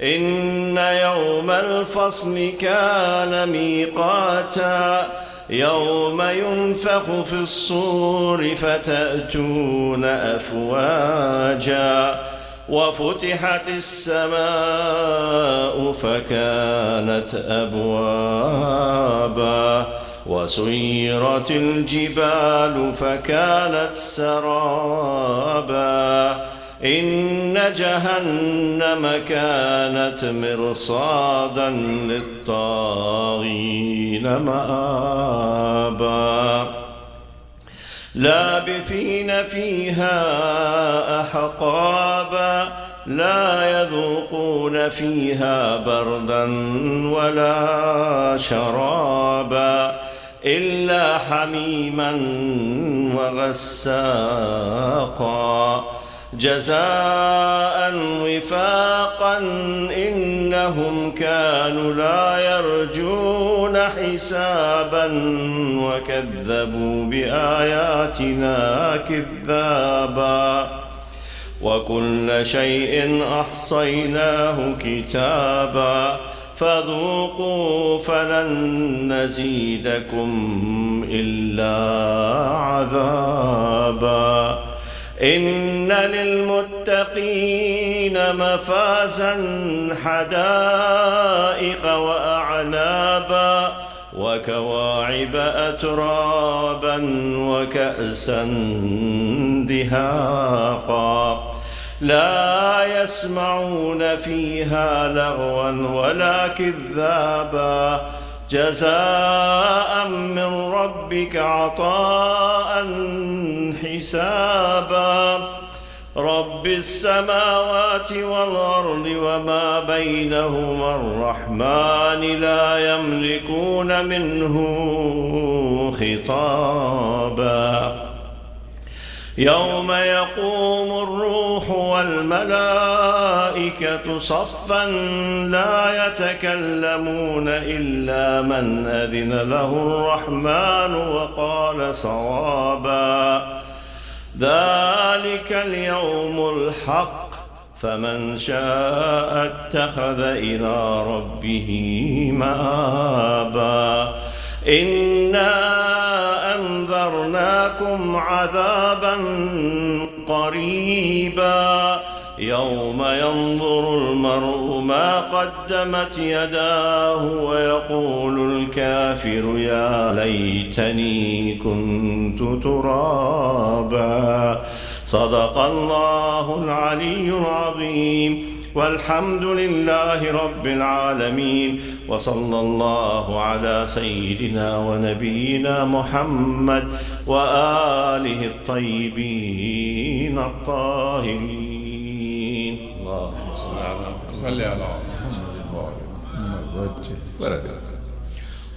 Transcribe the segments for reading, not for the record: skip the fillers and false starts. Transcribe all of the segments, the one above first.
إن يوم الفصل كان ميقاتا يوم ينفخ في الصور فتأتون أفواجا وفتحت السماء فكانت أبوابا وسيرت الجبال فكانت سرابا إن جهنم كانت مرصادا للطاغين مآبا لابثين فيها أحقابا لا يذوقون فيها بردا ولا شرابا إلا حميما وغساقا جزاء وفاقا إنهم كانوا لا يرجون حسابا وكذبوا بآياتنا كذابا وكل شيء أحصيناه كتابا فذوقوا فلن نزيدكم إلا عذابا إن للمتقين مفازا حدائق وأعنابا وكواعب أترابا وكأسا دهاقا لا يسمعون فيها لغوا ولا كذابا جزاء من ربك عطاء حسابا رب السماوات والأرض وما بينهما الرحمن لا يملكون منه خطابا يوم يقوم الروح والملائكة صفا لا يتكلمون إلا من أذن له الرحمن وقال صوابا ذلك اليوم الحق فمن شاء اتخذ إلى ربه مآبا إنا أنذرناكم عذابا قريبا يوم ينظر المرء ما قدمت يداه ويقول الكافر يا ليتني كنت ترابا صدق الله العلي العظيم والحمد لله رب العالمين وصلى الله على سيدنا ونبينا محمد وآله الطيبين الطاهرين اللهم صل على محمد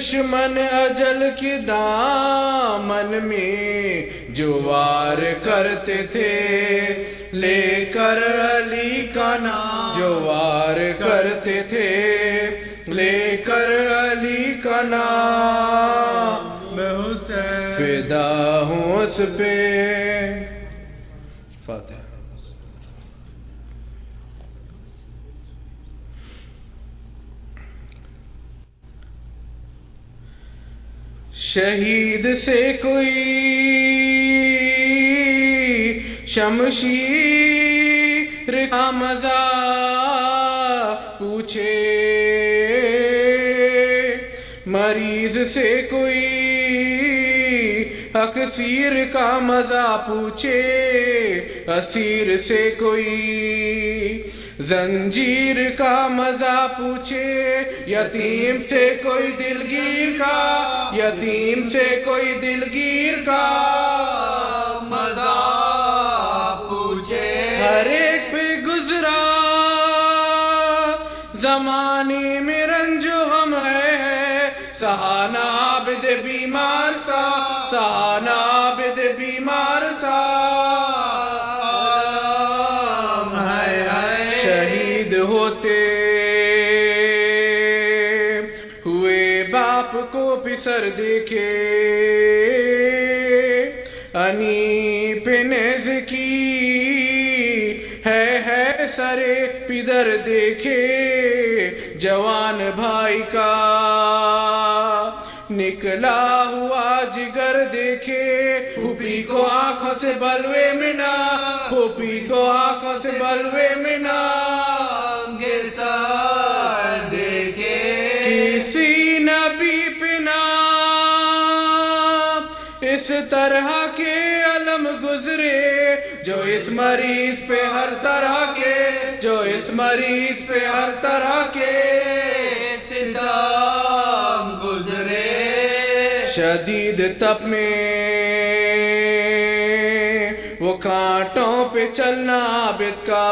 دشمن اجل کے دامن میں جو وار کرتے تھے لے کر علی کا نام، جو وار کرتے تھے لے کر علی کا نام، فدا ہوں اس پہ. فاتحہ. شہید سے کوئی شمشیر کا مزہ پوچھے، مریض سے کوئی اکسیر کا مزہ پوچھے، اسیر سے کوئی زنجیر کا مزہ پوچھے، یتیم سے کوئی دلگیر کا، یتیم سے کوئی دلگیر کا مزہ پوچھے. ہر ایک پہ گزرا زمانے میں رنج و غم ہے، سہانا عابد بیمار سا، سہانا عابد بیمار سا. شہید ہوتے ہوئے باپ کو پسر دیکھے، انی پہ نیز کی ہے سرے پدر دیکھے، جوان بھائی کا نکلا ہوا جگر دیکھے، پھوپھی کو آنکھوں سے بلوے میں نہ، پھوپھی کو آنکھوں سے بلوے میں نہ سر دیکھے. کسی نبی پہ نہ اس طرح کے علم گزرے، جو اس مریض پہ ہر طرح کے، جو اس مریض پہ ہر طرح کے ستم گزرے. شدید تپ میں وہ کانٹوں پہ چلنا عابد کا،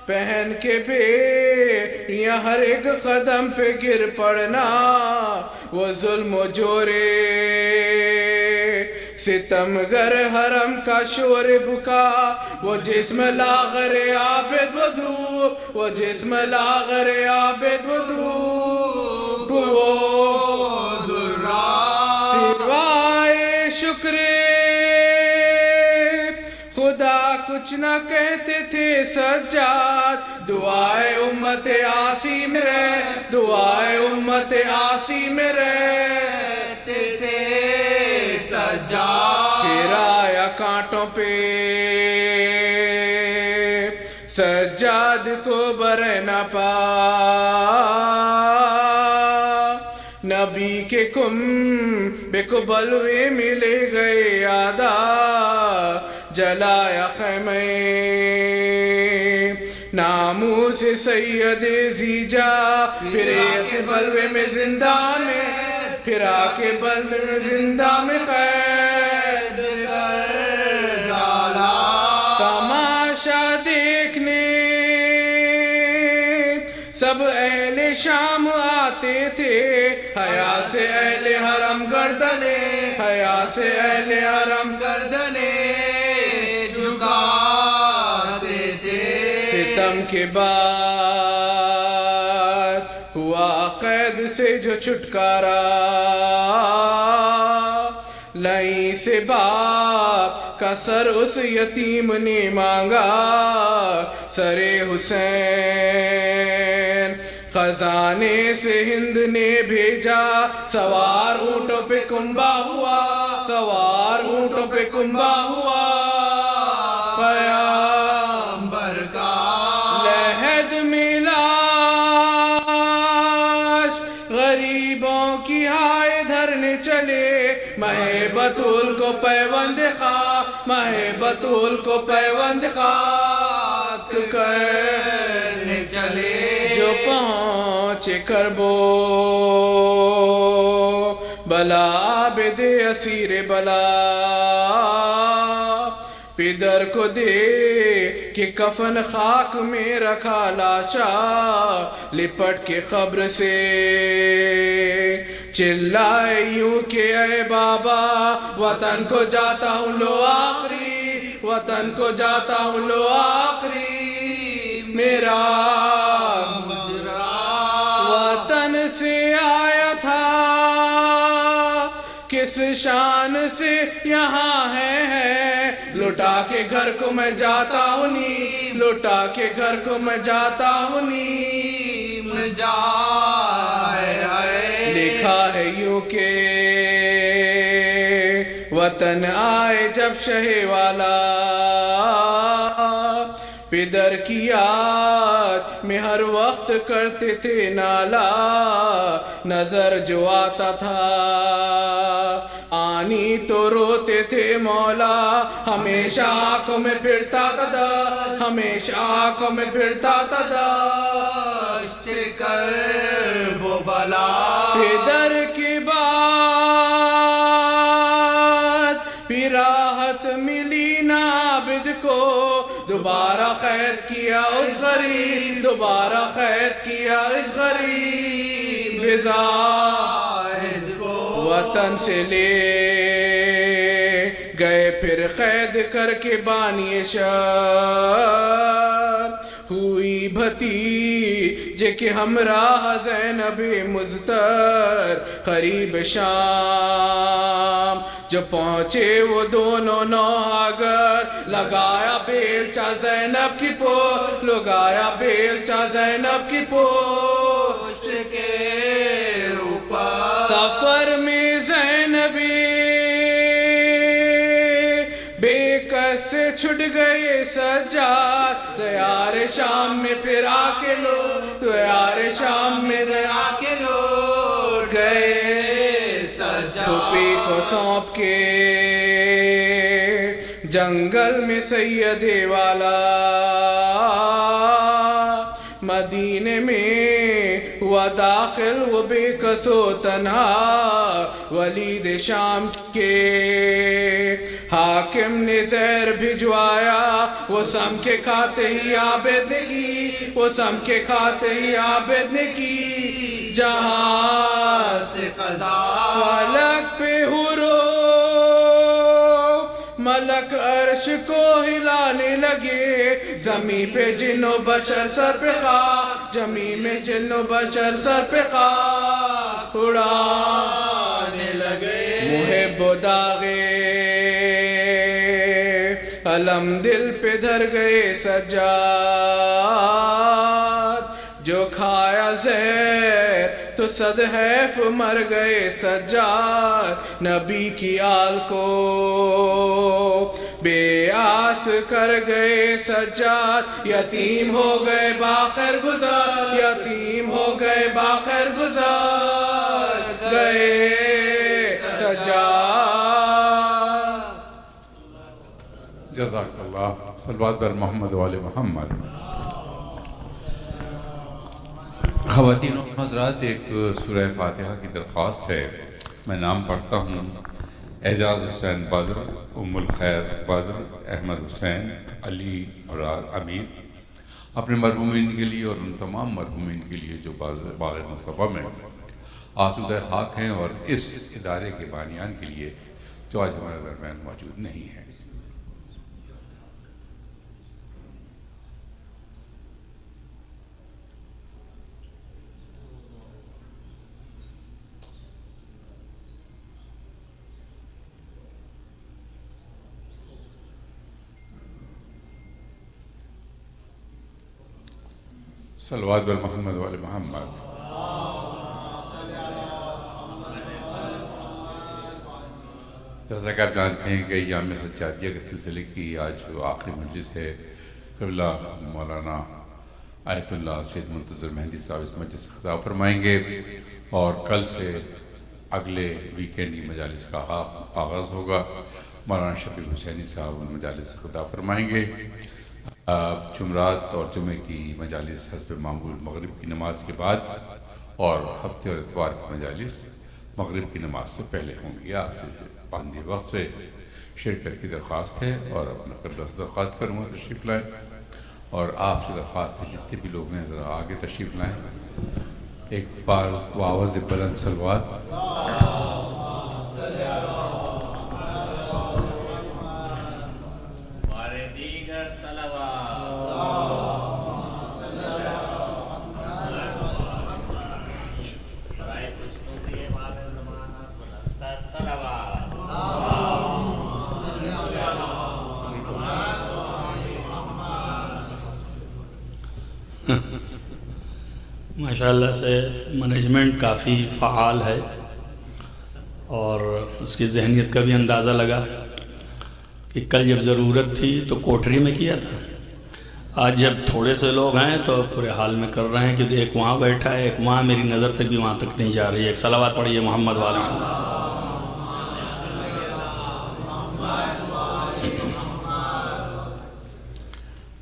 پہن کے بیڑیاں ہر ایک قدم پہ گر پڑنا، وہ ظلم و جورے ستمگر حرم کا شور بکا، وہ جسم لاغر عابد ودھو، وہ جسم لاغر عابد ودھو، وہ درا سوائے شکر خدا کچھ نہ کہتے تھے سجاد. دعائے امت آسی میں رہ، دعائے امت آسی میں رہتے تھے سجاد. پھرایا کانٹوں پہ سجاد کو برے نہ پا، نبی کے کنبے کو بلوے ملے گئے آدھا، جلایا خیمے ناموس سید زیجا، پھرا کے بلوے میں زندان میں، پھرا کے بلوے میں زندان میں قید کر ڈالا. تماشا دیکھنے سب اہل شام آتے تھے، حیا سے اہل حرم گردنے، حیا سے اہل حرم گردنے جھکاتے تھے. ستم کے بعد ہوا قید سے جو چھٹکارا، لائیں سے باپ کا سر اس یتیم نے مانگا، سر حسین خزانے سے ہند نے بھیجا، سوار اونٹوں پہ کنبا ہوا، سوار اونٹوں پہ کنبا ہوا، پیغمبر کا لحد ملاش غریبوں کی ہائے دھرنے چلے، ماہ بطول کو پیوند خاک، ماہ بطول کو پیوند خاک کرنے چلے. جو پہنچے کربو بلا عابد اسیر بلا، پدر کو دے کہ کفن خاک میں رکھا لاشا لپٹ کے قبر سے چلائے یوں کہ اے بابا وطن کو جاتا ہوں لو آخری وطن کو جاتا ہوں لو آخری میرا وطن سے آیا تھا کس شان سے یہاں ہے لوٹا کے گھر کو میں جاتا ہوں نی لوٹا کے گھر کو میں جاتا ہوں نی میں لکھا ہے یوں کہ وطن آئے جب شہ والا پدر کی یاد میں ہر وقت کرتے تھے نالا نظر جو آتا تھا آنی تو روتے تھے مولا ہمیشہ آنکھوں میں پھرتا تھا ہمیشہ آنکھوں میں پھرتا تھا کرب و بلا پدر کی بات پھر راحت ملی نا عابد کو دوبارہ قید کیا اس غریب دوبارہ قید کیا اس غریب زاہد کو وطن سے لے گئے پھر قید کر کے بانی شہر ہوئی بھتیجے کے ہمراہ زینب مزتر قریب شام جو پہنچے وہ دونوں نوحاگر لگایا بیلچہ زینب کی پوچھ لگایا بیلچہ زینب کی پوچھ کے اوپر سفر میں زینبی بے کس سے چھٹ گئے سجاد دیار شام میں پھر آ کے لوٹ دیار شام میں آ کے لوٹ گئے سجاد پھوپھی کو سونپ کے جنگل میں سید والا مدینے میں ہوا داخل وہ بے کس و تنہا ولید شام کے حاکم نے زہر بھجوایا وہ سم کے کھاتے ہی عابد نے کی وہ سم کے کھاتے ہی عابد نے کی جہاں سے قضا فلک پہ ہورو ملک عرش کو ہلانے لگے زمین پہ جن و بشر سر پہ خاک زمین میں جن و بشر سر پہ خاک اڑانے لگے محب و داغے علم دل پہ دھر گئے سجاد جو کھایا زہر تو صد حیف مر گئے سجاد نبی کی آل کو بے آس کر گئے سجاد یتیم ہو گئے باخر گزار یتیم ہو گئے باخر گزار گئے سجاد جزاک اللہ صلوات بر محمد و آل محمد خواتین و حضرات ایک سورہ فاتحہ کی درخواست ہے میں نام پڑھتا ہوں اعجاز حسین بادر ام الخیر بادر احمد حسین علی اور امیر اپنے مرحومین کے لیے اور ان تمام مرحومین کے لیے جو باغ مصطفیٰ میں آسودہ خاک ہیں اور اس ادارے کے بانیان کے لیے جو آج ہمارے درمیان موجود نہیں ہیں صلوات بر محمد و آل محمد جیسا کہ آپ جانتے ہیں کہ ایام سجادیہ کے سلسلے کی آج آخری مجلس ہے قبلہ مولانا آیت اللہ سید منتظر مہندی صاحب اس مجلس سے خطاب فرمائیں گے اور کل سے اگلے ویکینڈ کی مجالس کا آغاز ہوگا مولانا شفیق حسینی صاحب ان مجالس سے خطاب فرمائیں گے جمعرات اور جمعے کی مجالس حسب معمول مغرب کی نماز کے بعد اور ہفتے اور اتوار کی مجالس مغرب کی نماز سے پہلے ہوں گی آپ سے پابندی وقت سے شرکت کی درخواست ہے اور اپنا قبلہ سے درخواست کروں گا تشریف لائیں، اور آپ سے درخواست ہے جتنے بھی لوگ ہیں ذرا آگے تشریف لائیں. ایک بار آواز بلند صلوات. ماشاءاللہ سے مینجمنٹ کافی فعال ہے، اور اس کی ذہنیت کا بھی اندازہ لگا کہ کل جب ضرورت تھی تو کوٹری میں کیا تھا، آج جب تھوڑے سے لوگ ہیں تو پورے حال میں کر رہے ہیں کہ ایک وہاں بیٹھا ہے، ایک وہاں، میری نظر تک بھی وہاں تک نہیں جا رہی ہے. ایک صلوات پڑھیے محمد والا.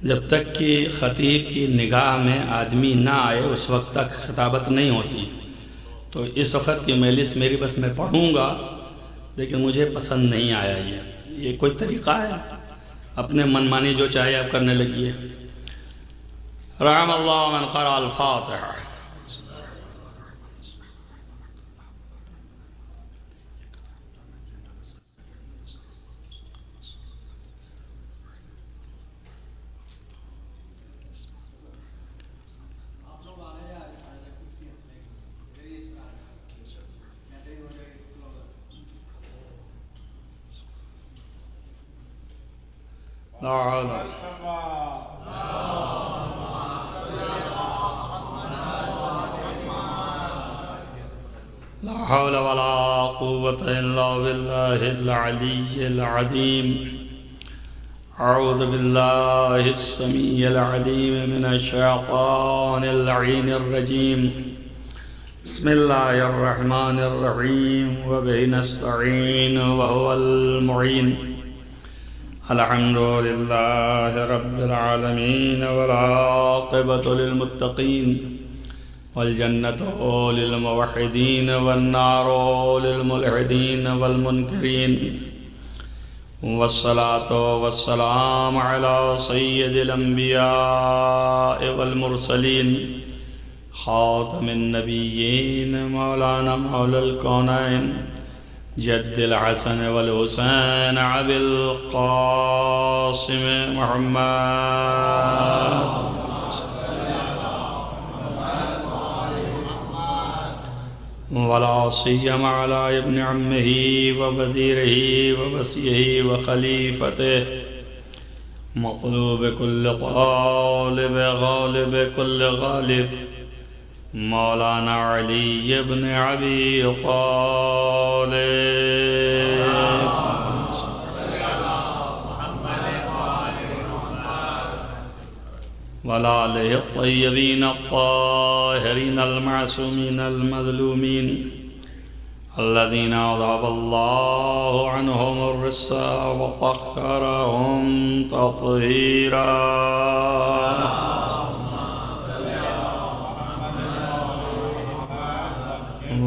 جب تک کہ خطیب کی نگاہ میں آدمی نہ آئے اس وقت تک خطابت نہیں ہوتی. تو اس وقت کی مجلس میری بس میں پڑھوں گا، لیکن مجھے پسند نہیں آیا. یہ کوئی طریقہ ہے؟ اپنے من مانی جو چاہے آپ کرنے لگیے. رحم اللہ من قرأ الفاتحہ. لا حول ولا قوة إلا بالله العلي العظيم. أعوذ بالله السميع العليم من الشيطان اللعين الرجيم. بسم الله الرحمن الرحيم وبه نستعين وهو المعين. الحمد لله رب العالمين والعاقبة للمتقين والجنة للموحدين والنار للملحدين والمنكرين، والصلاة والسلام على سيد الأنبياء والمرسلين خاتم النبيين مولانا مولى الكونين جد الحسن والحسين أبي القاسم محمد ولا سيما على ابن عمه ووزيره ووصيه وخليفته مقلوب كل طالب غالب كل غالب مولانا علي بن أبي طالب وعلى آله الطيبين الطاهرين المعصومين المظلومين الذين أذهب الله عنهم الرجس وطهرهم تطهيرا.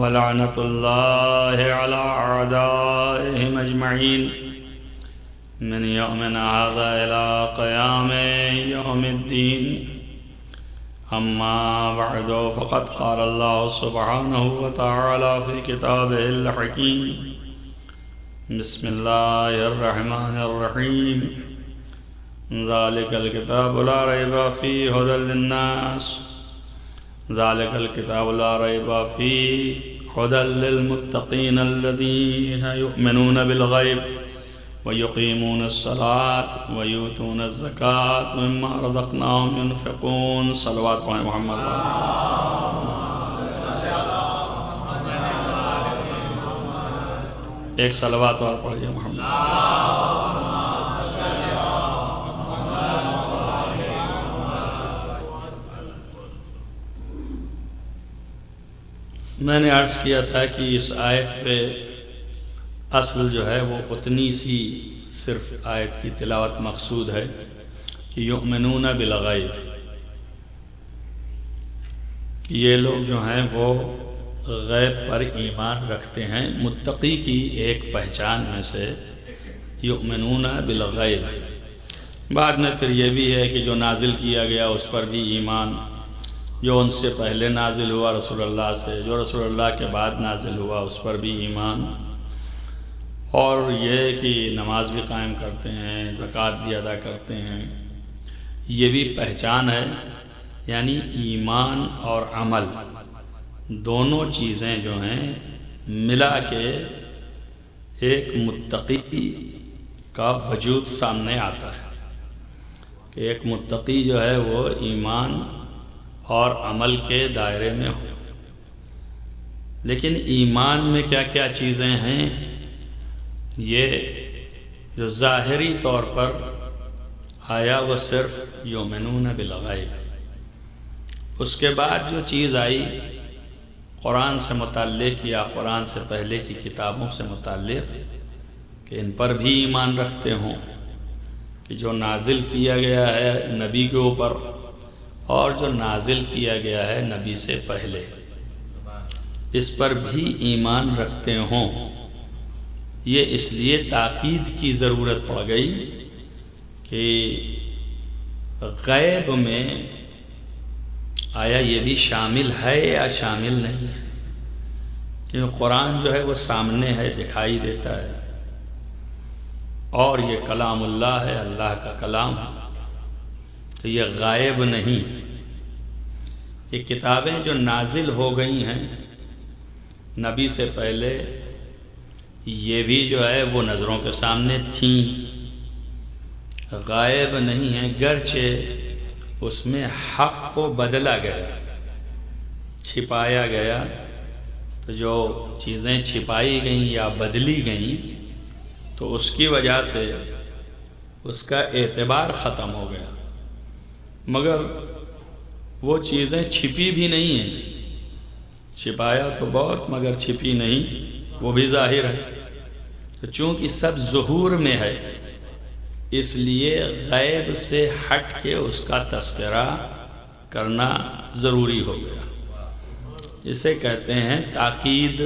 ولعنة الله على أعدائهم أجمعين من يومنا هذا إلى قيام يوم الدين. أما بعد، فقد قال الله سبحانه وتعالى في كتابه الحكيم: بسم الله الرحمن الرحيم. ذلك الكتاب لا ريب فيه هدى للناس. ذلك الكتاب لا ريب فيه هدى للمتقين الذين يؤمنون بالغيب ويقيمون الصلاة ويؤتون الزكاة ومما رزقناهم ينفقون. صلوات على محمد. ایک صلوات اور پڑھیے محمد. میں نے عرض کیا تھا کہ اس آیت پہ اصل جو ہے وہ اتنی سی صرف آیت کی تلاوت مقصود ہے کہ یؤمنون بالغیب، کہ یہ لوگ جو ہیں وہ غیب پر ایمان رکھتے ہیں. متقی کی ایک پہچان میں سے یؤمنون بالغیب۔ بعد میں پھر یہ بھی ہے کہ جو نازل کیا گیا اس پر بھی ایمان، جو ان سے پہلے نازل ہوا رسول اللہ سے، جو رسول اللہ کے بعد نازل ہوا اس پر بھی ایمان، اور یہ کہ نماز بھی قائم کرتے ہیں، زکوٰۃ بھی ادا کرتے ہیں، یہ بھی پہچان ہے۔ یعنی ایمان اور عمل دونوں چیزیں جو ہیں ملا کے ایک متقی کا وجود سامنے آتا ہے کہ ایک متقی جو ہے وہ ایمان اور عمل کے دائرے میں ہو۔ لیکن ایمان میں کیا کیا چیزیں ہیں، یہ جو ظاہری طور پر آیا وہ صرف یؤمنون بالغیب۔ اس کے بعد جو چیز آئی قرآن سے متعلق یا قرآن سے پہلے کی کتابوں سے متعلق کہ ان پر بھی ایمان رکھتے ہوں کہ جو نازل کیا گیا ہے نبی کے اوپر اور جو نازل کیا گیا ہے نبی سے پہلے، اس پر بھی ایمان رکھتے ہوں۔ یہ اس لیے تاکید کی ضرورت پڑ گئی کہ غیب میں آیا یہ بھی شامل ہے یا شامل نہیں ہے، کیونکہ قرآن جو ہے وہ سامنے ہے، دکھائی دیتا ہے، اور یہ کلام اللہ ہے، اللہ کا کلام ہے، تو یہ غائب نہیں۔ یہ کتابیں جو نازل ہو گئی ہیں نبی سے پہلے، یہ بھی جو ہے وہ نظروں کے سامنے تھیں، غائب نہیں ہیں، گرچہ اس میں حق کو بدلا گیا، چھپایا گیا، تو جو چیزیں چھپائی گئیں یا بدلی گئیں تو اس کی وجہ سے اس کا اعتبار ختم ہو گیا، مگر وہ چیزیں چھپی بھی نہیں ہیں، چھپایا تو بہت مگر چھپی نہیں، وہ بھی ظاہر ہے۔ تو چونکہ سب ظہور میں ہے اس لیے غیب سے ہٹ کے اس کا تذکرہ کرنا ضروری ہو گیا۔ اسے کہتے ہیں تاکید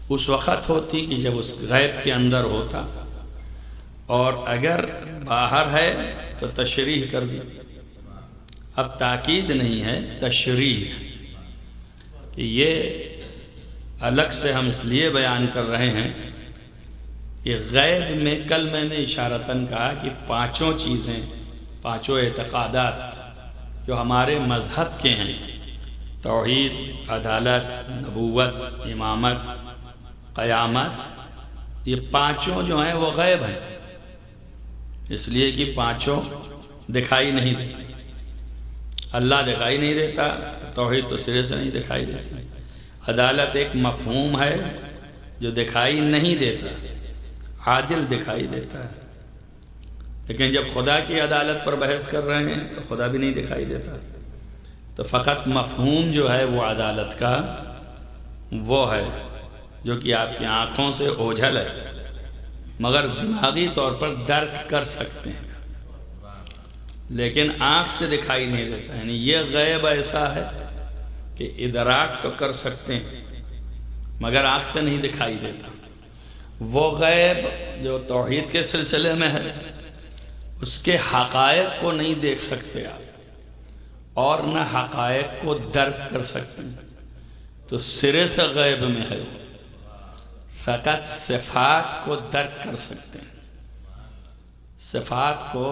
اس وقت ہوتی کہ جب اس غیب کے اندر ہوتا، اور اگر باہر ہے تو تشریح کر دی۔ اب تاکید نہیں ہے، تشریح، کہ یہ الگ سے ہم اس لیے بیان کر رہے ہیں کہ غیب میں کل میں نے اشارتاً کہا کہ پانچوں چیزیں، پانچوں اعتقادات جو ہمارے مذہب کے ہیں، توحید، عدالت، نبوت، امامت، قیامت، یہ پانچوں جو ہیں وہ غیب ہیں، اس لیے کہ پانچوں دکھائی نہیں دیتے۔ اللہ دکھائی نہیں دیتا، توحید تو سرے سے نہیں دکھائی دیتی۔ عدالت ایک مفہوم ہے جو دکھائی نہیں دیتا، عادل دکھائی دیتا ہے، لیکن جب خدا کی عدالت پر بحث کر رہے ہیں تو خدا بھی نہیں دکھائی دیتا۔ تو فقط مفہوم جو ہے وہ عدالت کا وہ ہے جو کہ آپ کی آنکھوں سے اوجھل ہے، مگر دماغی طور پر درک کر سکتے ہیں، لیکن آنکھ سے دکھائی نہیں دیتا۔ یعنی یہ غیب ایسا ہے کہ ادراک تو کر سکتے ہیں مگر آنکھ سے نہیں دکھائی دیتا۔ وہ غیب جو توحید کے سلسلے میں ہے، اس کے حقائق کو نہیں دیکھ سکتے آپ، اور نہ حقائق کو درک کر سکتے ہیں، تو سرے سے غیب میں ہے، فقط صفات کو درک کر سکتے ہیں، صفات کو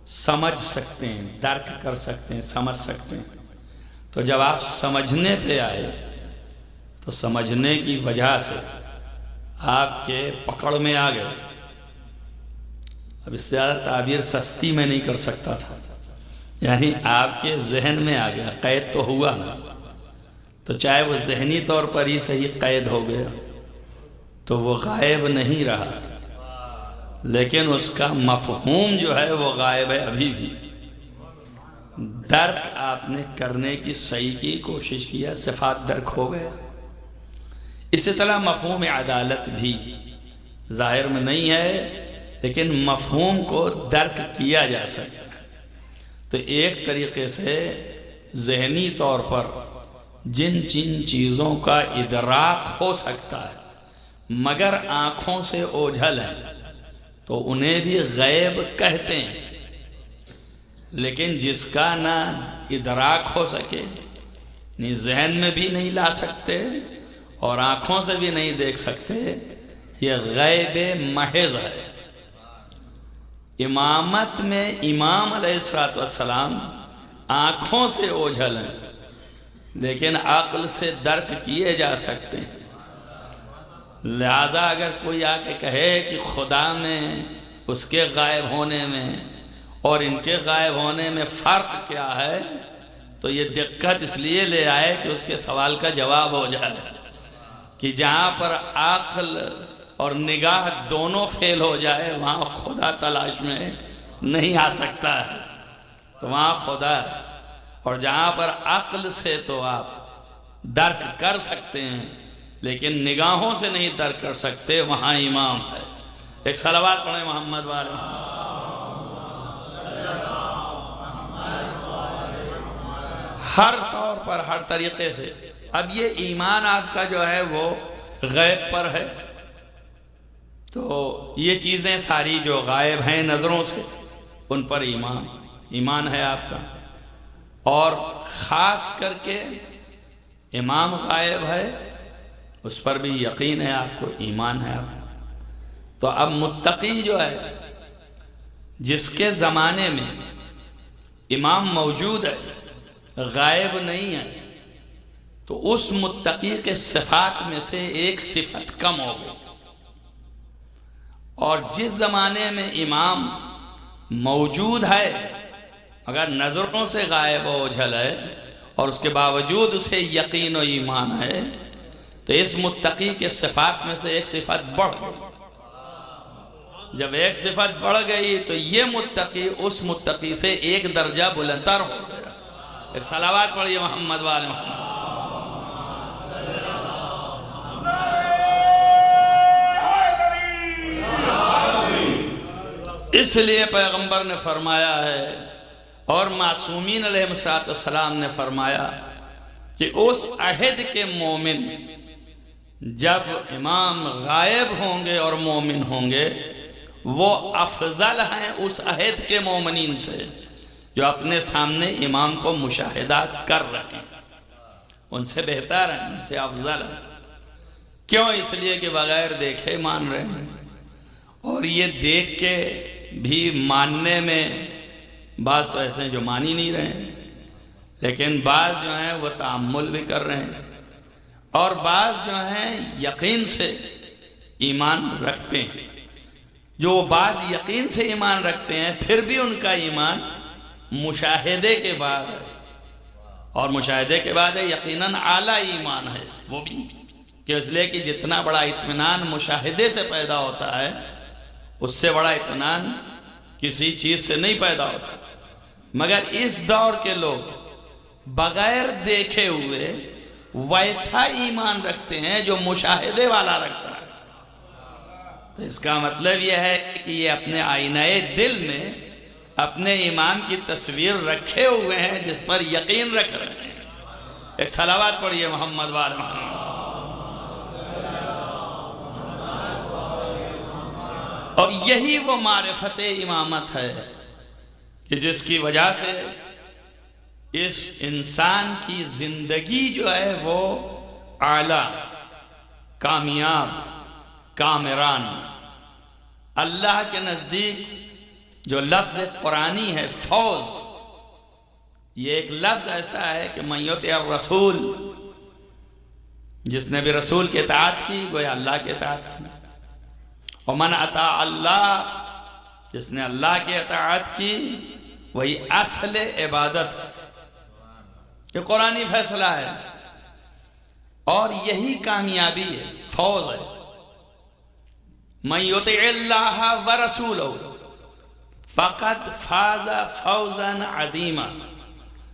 سمجھ سکتے ہیں، درک کر سکتے ہیں، سمجھ سکتے ہیں۔ تو جب آپ سمجھنے پہ آئے تو سمجھنے کی وجہ سے آپ کے پکڑ میں آ گئے۔ اب اس سے زیادہ تعبیر سستی میں نہیں کر سکتا تھا، یعنی آپ کے ذہن میں آ گیا، قید تو ہوا نا، تو چاہے وہ ذہنی طور پر ہی صحیح قید ہو گیا تو وہ غائب نہیں رہا، لیکن اس کا مفہوم جو ہے وہ غائب ہے ابھی بھی۔ درک آپ نے کرنے کی صحیح کی کوشش کیا، صفات درک ہو گئے۔ اسی طرح مفہوم عدالت بھی ظاہر میں نہیں ہے، لیکن مفہوم کو درک کیا جا سکتا ہے۔ تو ایک طریقے سے ذہنی طور پر جن چیزوں کا ادراک ہو سکتا ہے مگر آنکھوں سے اوجھل ہے، تو انہیں بھی غیب کہتے ہیں، لیکن جس کا نہ ادراک ہو سکے، نہیں ذہن میں بھی نہیں لا سکتے اور آنکھوں سے بھی نہیں دیکھ سکتے، یہ غیب محض ہے۔ امامت میں امام علیہ السلام آنکھوں سے اوجھل ہیں، لیکن عقل سے درک کیے جا سکتے ہیں۔ لہذا اگر کوئی آ کے کہے کہ خدا میں، اس کے غائب ہونے میں اور ان کے غائب ہونے میں فرق کیا ہے، تو یہ دقت اس لیے لے آئے کہ اس کے سوال کا جواب ہو جائے کہ جہاں پر عقل اور نگاہ دونوں فیل ہو جائے وہاں خدا تلاش میں نہیں آ سکتا ہے، تو وہاں خدا ہے۔ اور جہاں پر عقل سے تو آپ درک کر سکتے ہیں لیکن نگاہوں سے نہیں درک کر سکتے، وہاں امام ہے۔ ایک صلوات پڑھیں محمد والے ہر طور پر، ہر طریقے سے۔ اب یہ ایمان آپ کا جو ہے وہ غیب پر ہے، تو یہ چیزیں ساری جو غائب ہیں نظروں سے، ان پر ایمان ہے آپ کا، اور خاص کر کے امام غائب ہے اس پر بھی یقین ہے آپ کو، ایمان ہے آپ کو۔ تو اب متقی جو ہے، جس کے زمانے میں امام موجود ہے، غائب نہیں ہے، تو اس متقی کے صفات میں سے ایک صفت کم ہو گئی۔ اور جس زمانے میں امام موجود ہے مگر نظروں سے غائب و اوجھل ہے اور اس کے باوجود اسے یقین و ایمان ہے، تو اس متقی کے صفات میں سے ایک صفت بڑھ گئی۔ جب ایک صفت بڑھ گئی تو یہ متقی اس متقی سے ایک درجہ بلندتر ہو گیا۔ ایک صلوات پڑھیے محمد والے محمد۔ اس لیے پیغمبر نے فرمایا ہے اور معصومین علیہ السلام نے فرمایا کہ اس عہد کے مومن جب امام غائب ہوں گے اور مومن ہوں گے، وہ افضل ہیں اس عہد کے مومنین سے جو اپنے سامنے امام کو مشاہدات کر رہے ہیں، ان سے بہتر ہیں، ان سے افضل ہیں۔ کیوں؟ اس لیے کہ بغیر دیکھے مان رہے ہیں، اور یہ دیکھ کے بھی ماننے میں بعض تو ایسے ہیں جو مان ہی نہیں رہے ہیں، لیکن بعض جو ہیں وہ تأمل بھی کر رہے ہیں، اور بعض جو ہیں یقین سے ایمان رکھتے ہیں۔ جو بعض یقین سے ایمان رکھتے ہیں پھر بھی ان کا ایمان مشاہدے کے بعد ہے، اور مشاہدے کے بعد ہے یقیناً اعلیٰ ایمان ہے وہ بھی، کہ اس لیے کہ جتنا بڑا اطمینان مشاہدے سے پیدا ہوتا ہے اس سے بڑا اطمینان کسی چیز سے نہیں پیدا ہوتا۔ مگر اس دور کے لوگ بغیر دیکھے ہوئے ویسا ایمان رکھتے ہیں جو مشاہدے والا رکھتا ہے۔ تو اس کا مطلب یہ ہے کہ یہ اپنے آئینہ دل میں اپنے امام کی تصویر رکھے ہوئے ہیں جس پر یقین رکھ رہے ہیں۔ ایک صلوات پڑھیے محمد والے محمد۔ اور یہی وہ معرفت امامت ہے کہ جس کی وجہ سے اس انسان کی زندگی جو ہے وہ اعلیٰ، کامیاب، کامران۔ اللہ کے نزدیک جو لفظ قرآنی ہے فوز، یہ ایک لفظ ایسا ہے کہ من یطع الرسول، جس نے بھی رسول کی اطاعت کی گویا اللہ کی اطاعت کی، ومن اطاع اللہ، جس نے اللہ کی اطاعت کی وہی اصل عبادت ہے۔ یہ قرآنی فیصلہ ہے اور یہی کامیابی ہے، فوز ہے۔ من یطع اللہ ورسولہ فقد فاز فوزا عظیما،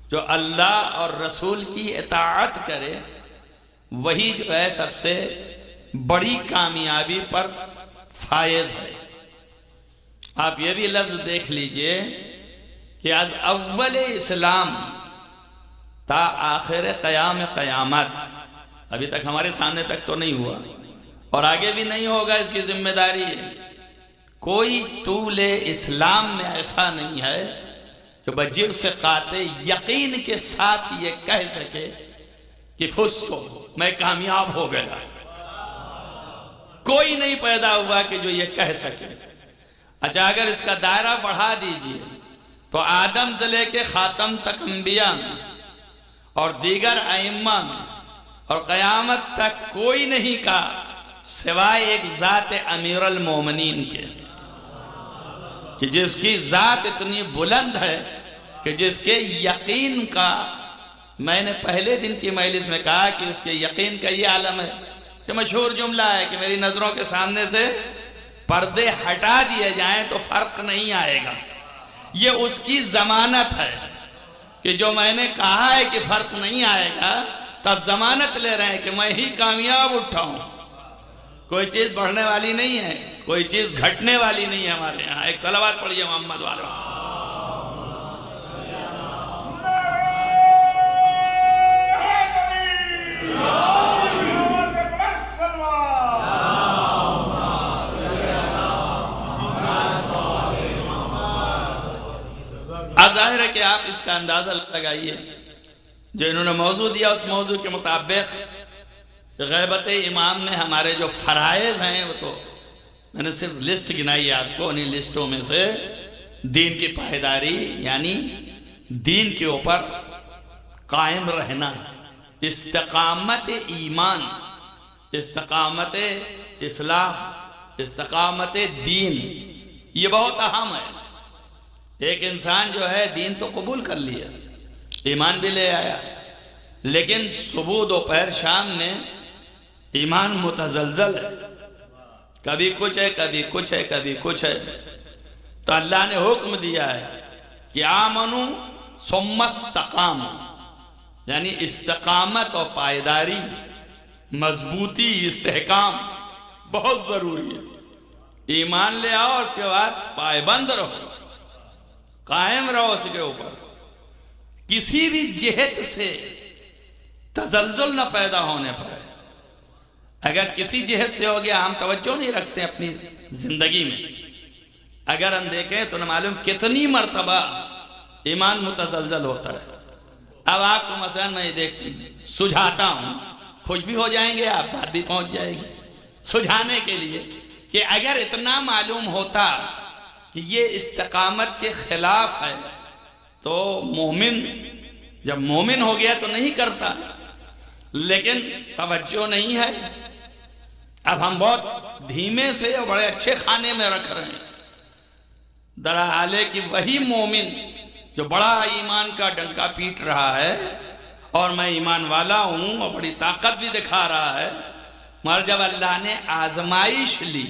جو اللہ اور رسول کی اطاعت کرے وہی جو ہے سب سے بڑی کامیابی پر فائز ہے۔ آپ یہ بھی لفظ دیکھ لیجئے کہ از اول اسلام تا آخر قیام قیامت، ابھی تک ہمارے سامنے تک تو نہیں ہوا اور آگے بھی نہیں ہوگا، اس کی ذمہ داری ہے۔ کوئی طول اسلام میں ایسا نہیں ہے کہ بجر سے قاطع یقین کے ساتھ یہ کہہ سکے کہ فزتو، میں کامیاب ہو گیا. کوئی نہیں پیدا ہوا کہ جو یہ کہہ سکے. اچھا اگر اس کا دائرہ بڑھا دیجئے تو آدم سے لے کے خاتم تک انبیاء میں اور دیگر ائمہ میں اور قیامت تک کوئی نہیں کہا سوائے ایک ذات امیر المومنین کے، کہ جس کی ذات اتنی بلند ہے کہ جس کے یقین کا، میں نے پہلے دن کی مجلس میں کہا کہ اس کے یقین کا یہ عالم ہے کہ مشہور جملہ ہے کہ میری نظروں کے سامنے سے پردے ہٹا دیے جائیں تو فرق نہیں آئے گا. یہ اس کی ضمانت ہے کہ جو میں نے کہا ہے کہ فرق نہیں آئے گا، تب ضمانت لے رہے ہیں کہ میں ہی کامیاب اٹھاؤں. کوئی چیز بڑھنے والی نہیں ہے، کوئی چیز گھٹنے والی نہیں ہے ہمارے یہاں. ایک صلوات پڑھیے محمد والے. اب ظاہر ہے کہ آپ اس کا اندازہ لگائیے جو انہوں نے موضوع دیا اس موضوع کے مطابق غیبت امام میں ہمارے جو فرائض ہیں وہ تو میں نے صرف لسٹ گنائی ہے آپ کو. انہی لسٹوں میں سے دین کی پائیداری، یعنی دین کے اوپر قائم رہنا، استقامت ایمان، استقامت اصلاح، استقامت دین، یہ بہت اہم ہے. ایک انسان جو ہے دین تو قبول کر لیا، ایمان بھی لے آیا، لیکن صبح دوپہر شام میں ایمان متزلزل ہے، کبھی کچھ ہے کبھی کچھ ہے کبھی کچھ ہے. تو اللہ نے حکم دیا ہے کہ آمنو ثم استقاموا، یعنی استقامت اور پائیداری، مضبوطی، استحکام بہت ضروری ہے. ایمان لے آؤ اور اس کے بعد پائبند رہو، قائم رہو اس کے اوپر. کسی بھی جہت سے تزلزل نہ پیدا ہونے پائے. اگر کسی جہت سے ہو گیا ہم توجہ نہیں رکھتے اپنی زندگی میں. اگر ہم دیکھیں تو نہ معلوم کتنی مرتبہ ایمان متزلزل ہوتا ہے. اب آپ کو مثلا میں سجھاتا ہوں، خوش بھی ہو جائیں گے آپ، بات بھی پہنچ جائے گی سجھانے کے لیے کہ اگر اتنا معلوم ہوتا کہ یہ استقامت کے خلاف ہے تو مومن جب مومن ہو گیا تو نہیں کرتا. لیکن توجہ نہیں ہے. اب ہم بہت دھیمے سے اور بڑے اچھے خانے میں رکھ رہے ہیں، درحال ہے کہ وہی مومن جو بڑا ایمان کا ڈنکا پیٹ رہا ہے اور میں ایمان والا ہوں اور بڑی طاقت بھی دکھا رہا ہے، مگر جب اللہ نے آزمائش لی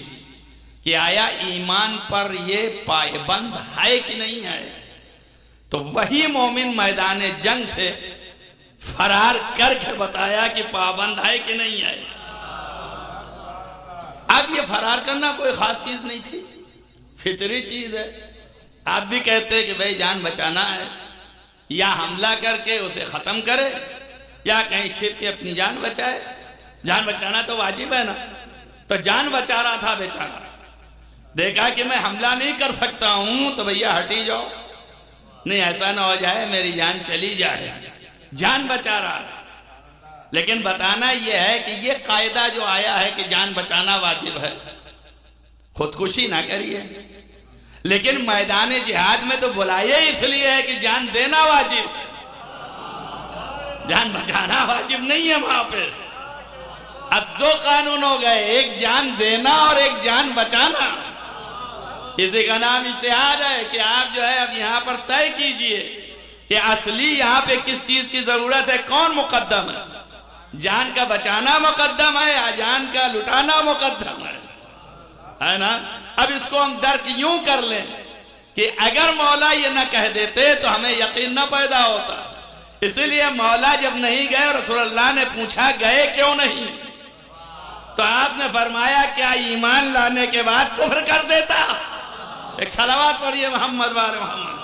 کہ آیا ایمان پر یہ پائبند ہے کہ نہیں ہے، تو وہی مومن میدان جنگ سے فرار کر کے بتایا کہ پابند ہے کہ نہیں ہے. اب یہ فرار کرنا کوئی خاص چیز نہیں تھی، فطری چیز ہے. آپ بھی کہتے ہیں کہ بھئی جان بچانا ہے، یا حملہ کر کے اسے ختم کرے یا کہیں چھپ کے اپنی جان بچائے. جان بچانا تو واجب ہے نا. تو جان بچا رہا تھا بیچارہ، دیکھا کہ میں حملہ نہیں کر سکتا ہوں تو بھیا ہٹی جاؤ، نہیں ایسا نہ ہو جائے میری جان چلی جائے. جان بچا رہا ہے. لیکن بتانا یہ ہے کہ یہ قاعدہ جو آیا ہے کہ جان بچانا واجب ہے، خودکشی نہ کریے. لیکن میدان جہاد میں تو بلائے اس لیے ہے کہ جان دینا واجب ہے، جان بچانا واجب نہیں ہے وہاں پہ. اب دو قانون ہو گئے، ایک جان دینا اور ایک جان بچانا. اسی کا نام اجتہاد ہے کہ آپ جو ہے اب یہاں پر طے کیجئے کہ اصلی یہاں پہ کس چیز کی ضرورت ہے، کون مقدم ہے. جان کا بچانا مقدم ہے یا جان کا لٹانا مقدم ہے نا. اب اس کو ہم درک یوں کر لیں کہ اگر مولا یہ نہ کہہ دیتے تو ہمیں یقین نہ پیدا ہوتا. اس لیے مولا جب نہیں گئے، رسول اللہ نے پوچھا گئے کیوں نہیں، تو آپ نے فرمایا کیا ایمان لانے کے بعد کفر کر دیتا. ایک صلوات پڑھیے محمد وآل محمد.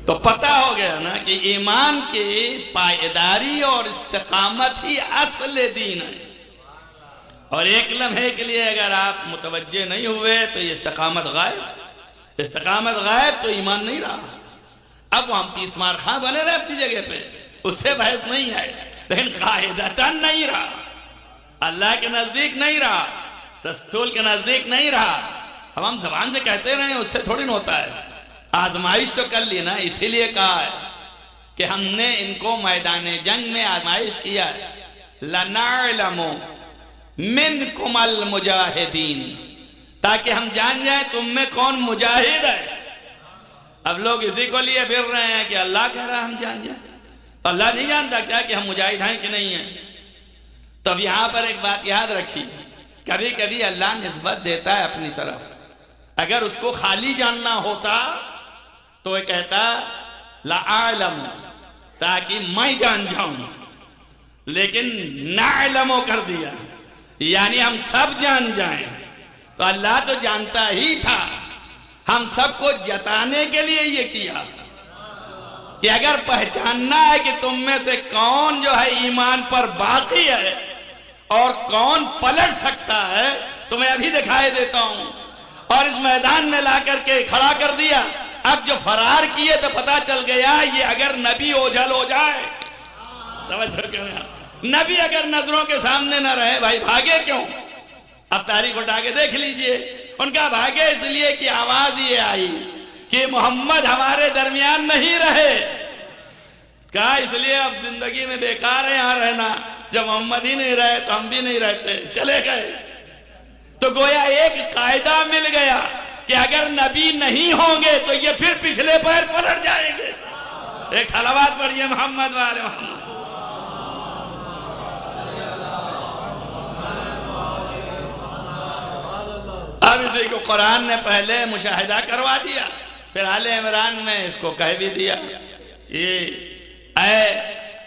تو پتہ ہو گیا نا کہ ایمان کی پائیداری اور استقامت ہی اصل دین ہے. اور ایک لمحے کے لیے اگر آپ متوجہ نہیں ہوئے تو یہ استقامت غائب تو ایمان نہیں رہا. اب ہم تیس مار خاں بنے رہے اپنی جگہ پہ، اس سے بحث نہیں ہے، لیکن قاعدتاً نہیں رہا، اللہ کے نزدیک نہیں رہا، رسول کے نزدیک نہیں رہا. اب ہم زبان سے کہتے رہے ہیں، اس سے تھوڑی نہ ہوتا ہے. آزمائش تو کر لی نا، اسی لیے کہا ہے کہ ہم نے ان کو میدان جنگ میں آزمائش کیا ہے. لَنَعْلَمُ مِنْكُمَ الْمُجَاهِدِينَ، تاکہ ہم جان جائیں تم میں کون مجاہد ہے. اب لوگ اسی کو لیے پھر رہے ہیں کہ اللہ کہہ رہا ہے ہم جان جائیں. اللہ نہیں جانتا کیا کہ ہم مجاہد ہیں کہ نہیں ہیں؟ تو اب یہاں پر ایک بات یاد رکھیے، کبھی کبھی اللہ نسبت دیتا ہے اپنی طرف. اگر اس کو خالی جاننا ہوتا تو وہ کہتا لَأَعْلَمُ، تاکہ میں جان جاؤں، لیکن نَعْلَمُ کر دیا، یعنی ہم سب جان جائیں. تو اللہ تو جانتا ہی تھا، ہم سب کو جتانے کے لیے یہ کیا کہ اگر پہچاننا ہے کہ تم میں سے کون جو ہے ایمان پر باقی ہے اور کون پلٹ سکتا ہے تو میں ابھی دکھائی دیتا ہوں. اور اس میدان میں لا کر کے کھڑا کر دیا. اب جو فرار کیے تو پتا چل گیا یہ اگر نبی اوجھل ہو جائے، توجہ کریں، نبی اگر نظروں کے سامنے نہ رہے، بھائی بھاگے کیوں؟ اب تاریخ اٹھا کے دیکھ لیجئے. ان کا بھاگے اس لیے کہ آواز یہ آئی کہ محمد ہمارے درمیان نہیں رہے. کہا اس لیے اب زندگی میں بیکار ہے یہاں رہنا، جب محمد ہی نہیں رہے تو ہم بھی نہیں رہتے، چلے گئے. تو گویا ایک قاعدہ مل گیا کہ اگر نبی نہیں ہوں گے تو یہ پھر پچھلے پیر پلٹ جائیں گے. ایک صلوات پڑھیے محمد والے محمد. اب اسی کو قرآن نے پہلے مشاہدہ کروا دیا، پھر آل عمران میں اس کو کہہ بھی دیا کہ اے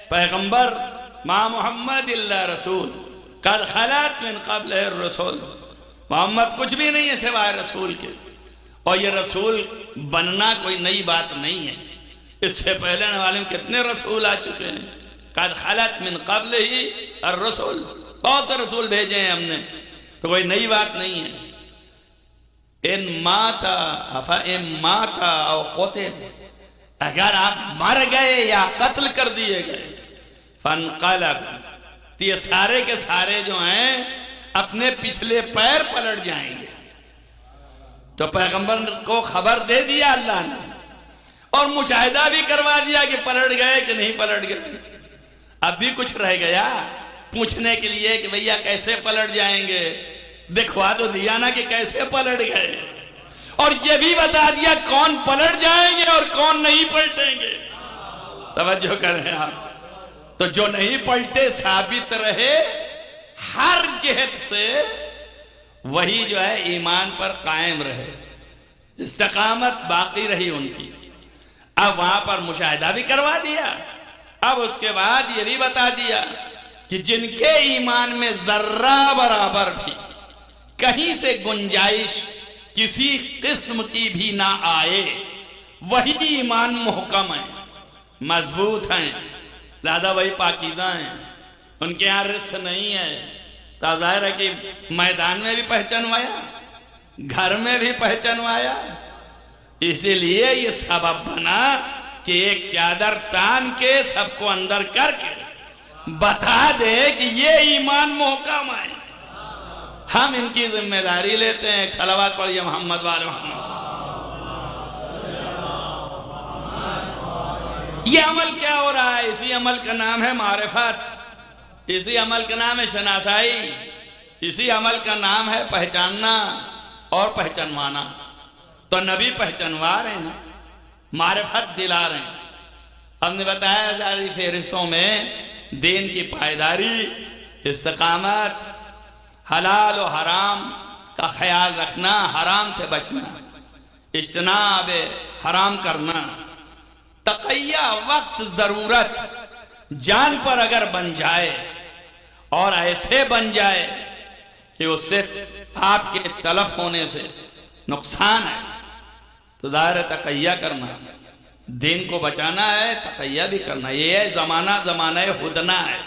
پیغمبر ما محمد اللہ رسول قد خلت من قبل الرسول، محمد کچھ بھی نہیں ہے سوائے رسول کے. اور یہ رسول بننا کوئی نئی بات نہیں ہے، اس سے پہلے والے کتنے رسول آ چکے ہیں. قد خلت من قبل ہی الرسول، بہت سے رسول بھیجے ہیں ہم نے، تو کوئی نئی بات نہیں ہے. ان ماتا او قتل، اگر آپ مر گئے یا قتل کر دیے گئے، فانقلب، تو یہ سارے کے سارے جو ہیں اپنے پچھلے پیر پلٹ جائیں گے. تو پیغمبر کو خبر دے دیا اللہ نے اور مشاہدہ بھی کروا دیا کہ پلٹ گئے کہ نہیں پلٹ گئے. اب بھی کچھ رہ گیا پوچھنے کے لیے کہ بھیا کیسے پلٹ جائیں گے؟ دکھوا تو دیا نا کہ کیسے پلٹ گئے، اور یہ بھی بتا دیا کون پلٹ جائیں گے اور کون نہیں پلٹیں گے. توجہ کریں آپ. تو جو نہیں پلٹے ثابت رہے ہر جہت سے، وہی جو ہے ایمان پر قائم رہے، استقامت باقی رہی ان کی. اب وہاں پر مشاہدہ بھی کروا دیا. اب اس کے بعد یہ بھی بتا دیا کہ جن کے ایمان میں ذرہ برابر بھی کہیں سے گنجائش کسی قسم کی بھی نہ آئے، وہی ایمان محکم ہیں، مضبوط ہیں، زیادہ وہی پاکیزہ ہیں. ان کے یہاں رزق نہیں ہے. تو ظاہر ہے کہ میدان میں بھی پہچانوایا، گھر میں بھی پہچانوایا. اسی لیے یہ سبب بنا کہ ایک چادر تان کے سب کو اندر کر کے بتا دے کہ یہ ایمان محکم ہے. ہم ان کی ذمہ داری لیتے ہیں. ایک صلوات پڑھیے محمد والے محمد. یہ عمل کیا ہو رہا ہے؟ اسی عمل کا نام ہے معرفت، اسی عمل کا نام ہے شناسائی، اسی عمل کا نام ہے پہچاننا اور پہچانوانا. تو نبی پہچانوا رہے ہیں نا، معرفت دلا رہے ہیں. ہم نے بتایا ساری فہرستوں میں دین کی پائیداری، استقامت، حلال و حرام کا خیال رکھنا، حرام سے بچنا، اجتناب حرام کرنا، تقیہ وقت ضرورت جان پر اگر بن جائے اور ایسے بن جائے کہ اس سے آپ کے تلف ہونے سے نقصان ہے، تو ظاہر تقیہ کرنا. دین کو بچانا ہے، تقیہ بھی کرنا ہے. یہ زمانہ ہدنا ہے.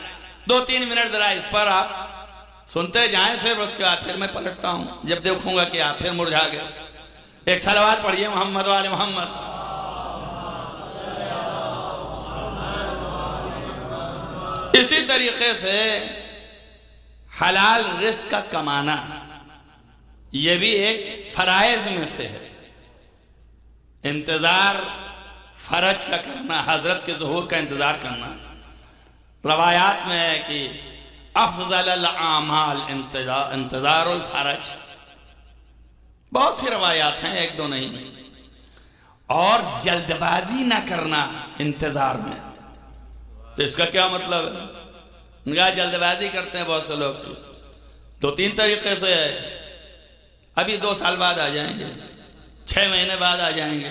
2-3 منٹ ذرا اس پر آپ سنتے جائیں صرف، اس کے بعد پھر میں پلٹتا ہوں جب دیکھوں گا کہ آپ پھر مرجھا گئے. ایک صلوات پڑھیے محمد وآل محمد. اسی طریقے سے حلال رزق کا کمانا یہ بھی ایک فرائض میں سے ہے. انتظار فرج کا کرنا، حضرت کے ظہور کا انتظار کرنا. روایات میں ہے کہ افضل الاعمال انتظار الفرج. بہت سی روایات ہیں، ایک دو نہیں. اور جلد بازی نہ کرنا انتظار میں. تو اس کا کیا مطلب ہے؟ نگاہ جلد بازی کرتے ہیں بہت سے لوگ. 2-3 طریقے سے ہے. ابھی 2 سال بعد آ جائیں گے، 6 مہینے بعد آ جائیں گے،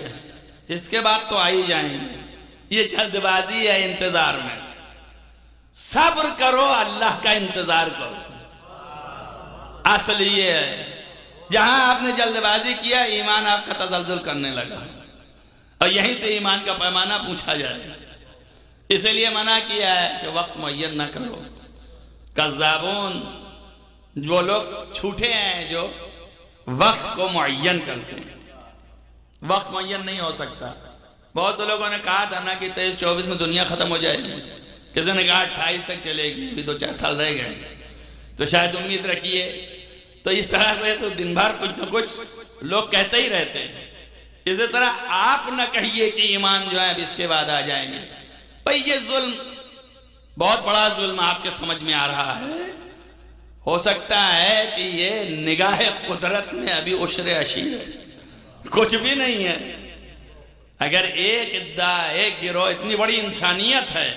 اس کے بعد تو آ ہی جائیں گے. یہ جلد بازی ہے انتظار میں. صبر کرو، اللہ کا انتظار کرو. اصل یہ ہے، جہاں آپ نے جلد بازی کیا ایمان آپ کا تزلزل کرنے لگا، اور یہیں سے ایمان کا پیمانہ پوچھا جائے. اس لیے منع کیا ہے کہ وقت معین نہ کرو. کذابون وہ لوگ جھوٹے ہیں جو وقت کو معین کرتے ہیں. وقت معین نہیں ہو سکتا. بہت سے لوگوں نے کہا تھا نا کہ 23-24 میں دنیا ختم ہو جائے گی. کسی نے کہا 28 تک چلے گی، ابھی 2-4 سال رہ گئے، تو شاید امید رکھیے. تو اس طرح سے تو دن بھر کچھ نہ کچھ لوگ کہتے ہی رہتے ہیں. اسی طرح آپ نہ کہیے کہ ایمان جو ہے اب اس کے بعد آ جائیں گے. بھئی یہ ظلم، بہت بڑا ظلم آپ کے سمجھ میں آ رہا ہے. ہو سکتا ہے کہ یہ نگاہ قدرت میں ابھی عشر عشیر ہے، کچھ بھی نہیں ہے. اگر ایک ادعا، ایک گروہ، اتنی بڑی انسانیت ہے،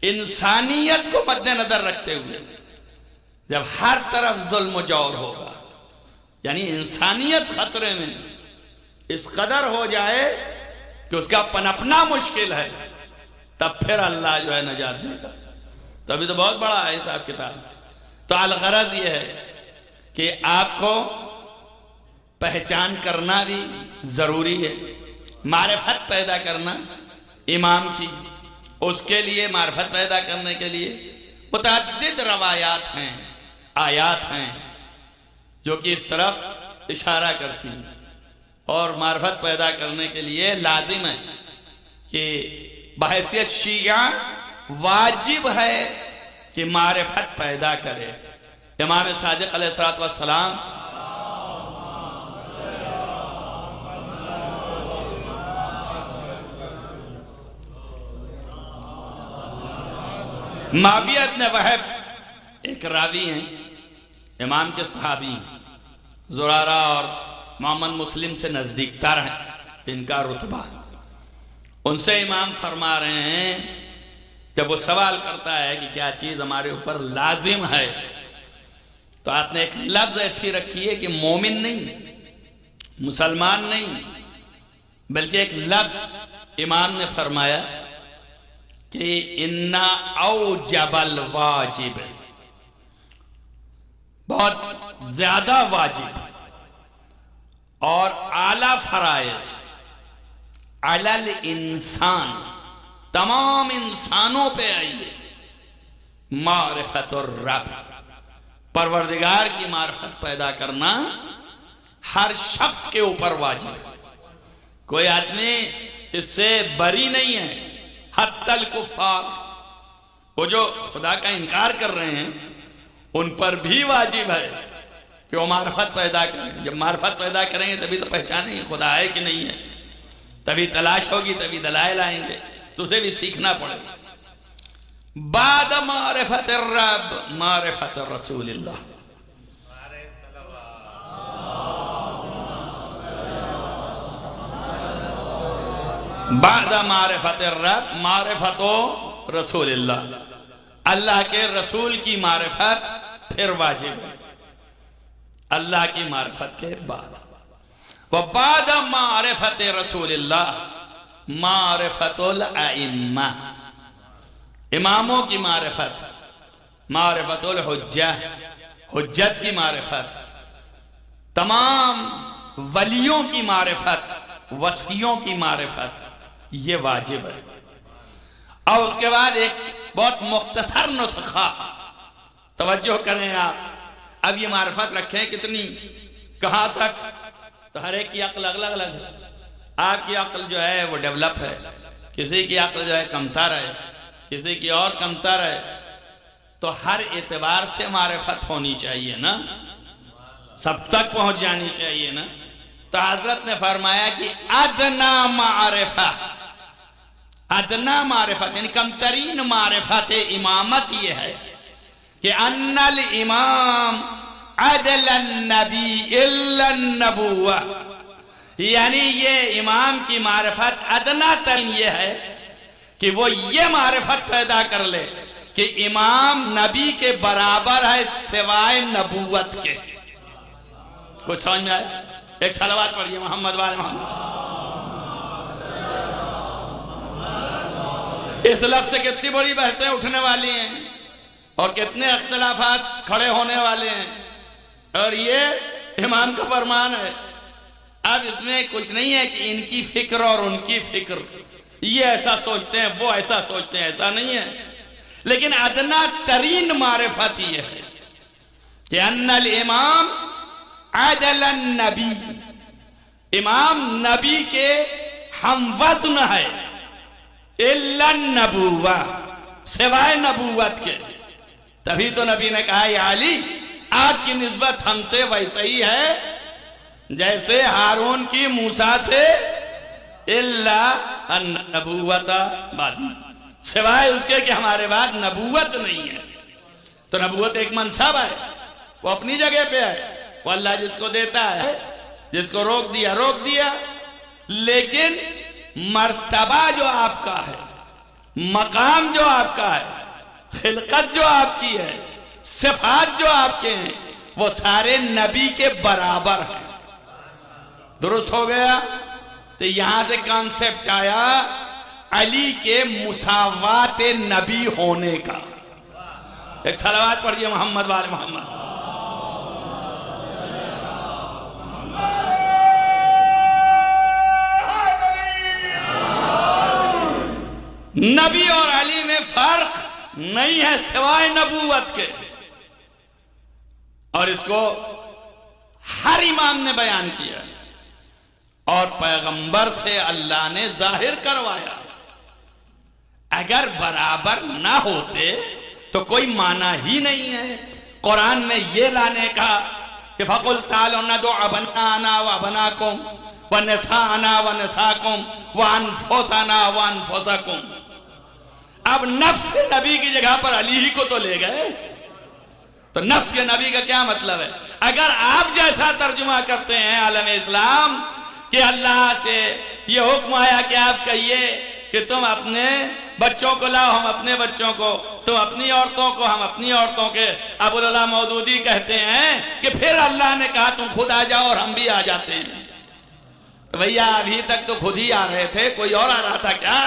انسانیت کو مد نظر رکھتے ہوئے جب ہر طرف ظلم و جور ہوگا، یعنی انسانیت خطرے میں اس قدر ہو جائے کہ اس کا پنپنا مشکل ہے، تب پھر اللہ جو ہے نجات دے گا. تبھی تو بہت بڑا ہے حساب کتاب. تو الغرض یہ ہے کہ آپ کو پہچان کرنا بھی ضروری ہے. معرفت پیدا کرنا امام کی، اس کے لیے معرفت پیدا کرنے کے لیے متعدد روایات ہیں، آیات ہیں جو کہ اس طرف اشارہ کرتی ہیں. اور معرفت پیدا کرنے کے لیے لازم ہے کہ بحیثیت شیعہ واجب ہے کہ معرفت پیدا کرے. امام صادق علیہ السلام معاویہ بن وہب ایک راوی ہیں، امام کے صحابی، زرارہ اور محمد مسلم سے نزدیک تر ہیں ان کا رتبہ. ان سے امام فرما رہے ہیں، جب وہ سوال کرتا ہے کہ کیا چیز ہمارے اوپر لازم ہے، تو آپ نے ایک لفظ ایسی رکھی ہے کہ مومن نہیں، مسلمان نہیں، بلکہ ایک لفظ امام نے فرمایا کہ اِنَّا أَوْجَبَ الْوَاجِبِ، بہت زیادہ واجب اور اعلیٰ فرائض علی الانسان، تمام انسانوں پہ آئیے، معرفت الرب، پروردگار کی معرفت پیدا کرنا ہر شخص کے اوپر واجب ہے. کوئی آدمی اس سے بری نہیں ہے. حتی الکفار، وہ جو خدا کا انکار کر رہے ہیں ان پر بھی واجب ہے کہ وہ معرفت پیدا کریں. جب معرفت پیدا کریں گے تبھی تو پہچانیں گے خدا ہے کہ نہیں ہے، تبھی تلاش ہوگی، تبھی دلائل آئیں گے. تو اسے بھی سیکھنا پڑے. بعد معرفت الرب معرفت الرسول اللہ. بعد معرفت الرب معرفت رسول اللہ، اللہ کے رسول کی معرفت پھر واجب ہے اللہ کی معرفت کے بعد. وبعد معرفت رسول اللہ معرفت الائمہ، اماموں کی معرفت، معرفت الحجہ، حجت کی معرفت، تمام ولیوں کی معرفت، وصیوں کی معرفت، یہ واجب ہے. اور اس کے بعد ایک بہت مختصر نسخہ توجہ کریں آپ. اب یہ معرفت رکھیں کتنی کہاں تک؟ تو ہر ایک کی عقل الگ الگ ہے. آپ کی عقل جو ہے وہ ڈیولپ ہے، کسی کی عقل جو ہے کمتر ہے، کسی کی اور کمتر ہے. تو ہر اعتبار سے معرفت ہونی چاہیے نا، سب تک پہنچ جانی چاہیے نا. تو حضرت نے فرمایا کہ ادنا معرفہ، ادنا معرفت یعنی کم ترین معرفت امامت یہ ہے کہ ان الامام عدل النبی الا النبوہ. یعنی یہ امام کی معرفت ادنا تن یہ ہے کہ وہ یہ معرفت پیدا کر لے کہ امام نبی کے برابر ہے سوائے نبوت کے. کچھ سمجھ میں آئے؟ ایک صلوات پڑھیے محمد وال محمد. اس لفظ سے کتنی بڑی بحثیں اٹھنے والی ہیں اور کتنے اختلافات کھڑے ہونے والے ہیں، اور یہ امام کا فرمان ہے. اب اس میں کچھ نہیں ہے کہ ان کی فکر اور ان کی فکر، یہ ایسا سوچتے ہیں وہ ایسا سوچتے ہیں، ایسا نہیں ہے. لیکن ادنا ترین معرفت یہ ہے کہ ان الامام عدل النبی، امام نبی کے ہم وزن ہے، الا النبوہ سوائے نبوت کے. تبھی تو نبی نے کہا یا علی آپ کی نسبت ہم سے ویسے ہی ہے جیسے ہارون کی موسیٰ سے، الا النبوۃ بعد، سوائے اس کے کہ ہمارے بعد نبوت نہیں ہے. تو نبوت ایک منصب ہے، وہ اپنی جگہ پہ ہے، وہ اللہ جس کو دیتا ہے، جس کو روک دیا روک دیا. لیکن مرتبہ جو آپ کا ہے، مقام جو آپ کا ہے، خلقت جو آپ کی ہے، صفات جو آپ کے ہیں، وہ سارے نبی کے برابر ہیں. درست ہو گیا؟ تو یہاں سے کانسیپٹ آیا علی کے مساوات نبی ہونے کا. ایک صلوات پڑھیے محمد وال محمد. نبی اور علی میں فرق نہیں ہے سوائے نبوت کے، اور اس کو ہر امام نے بیان کیا اور پیغمبر سے اللہ نے ظاہر کروایا. اگر برابر نہ ہوتے تو کوئی معنی ہی نہیں ہے قرآن میں یہ لانے کا کہ فَقُلْ تَعَالَوْا نَدْعُ أَبْنَاءَنَا وَأَبْنَاءَكُمْ وَنِسَاءَنَا وَنِسَاءَكُمْ وَأَنفُسَنَا وَأَنفُسَكُمْ. اب نفس نبی کی جگہ پر علی ہی کو تو لے گئے. تو نفس کے نبی کا کیا مطلب ہے؟ اگر آپ جیسا ترجمہ کرتے ہیں عالم اسلام کہ اللہ سے یہ حکم آیا کہ آپ کہیے کہ تم اپنے بچوں کو لاؤ، ہم اپنے بچوں کو، تم اپنی عورتوں کو، ہم اپنی عورتوں کے. ابو العلا مودودی کہتے ہیں کہ پھر اللہ نے کہا تم خود آ جاؤ اور ہم بھی آ جاتے ہیں. تو بھیا ابھی تک تو خود ہی آ رہے تھے، کوئی اور آ رہا تھا کیا؟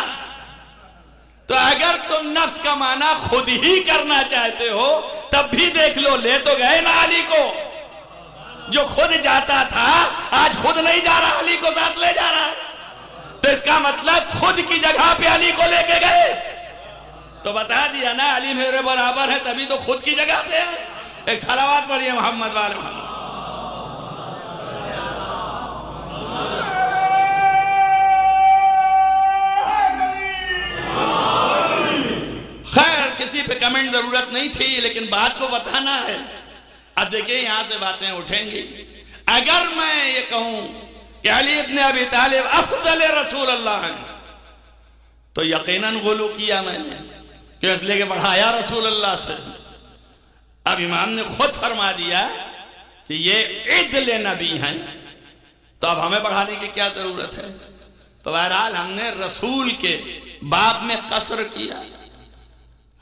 تو اگر تم نفس کا معنی خود ہی کرنا چاہتے ہو تب بھی دیکھ لو، لے تو گئے نا علی کو. جو خود جاتا تھا آج خود نہیں جا رہا، علی کو ساتھ لے جا رہا ہے. تو اس کا مطلب خود کی جگہ پہ علی کو لے کے گئے. تو بتا دیا نا علی میرے برابر ہے، تبھی تو خود کی جگہ پہ ہے. ایک صلوات پڑھیے محمد وال محمد. خیر کسی پہ کمنٹ ضرورت نہیں تھی، لیکن بات کو بتانا ہے. اب دیکھیں یہاں سے باتیں اٹھیں گی. اگر میں یہ کہوں کہ علی ابن ابی طالب افضل رسول اللہ ہیں تو یقیناً غلو کیا میں نے، کہ اس لئے کہ بڑھایا رسول اللہ سے. اب امام نے خود فرما دیا کہ یہ عدل نبی ہیں، تو اب ہمیں بڑھانے کی کیا ضرورت ہے؟ تو بہرحال ہم نے رسول کے باب میں قصر کیا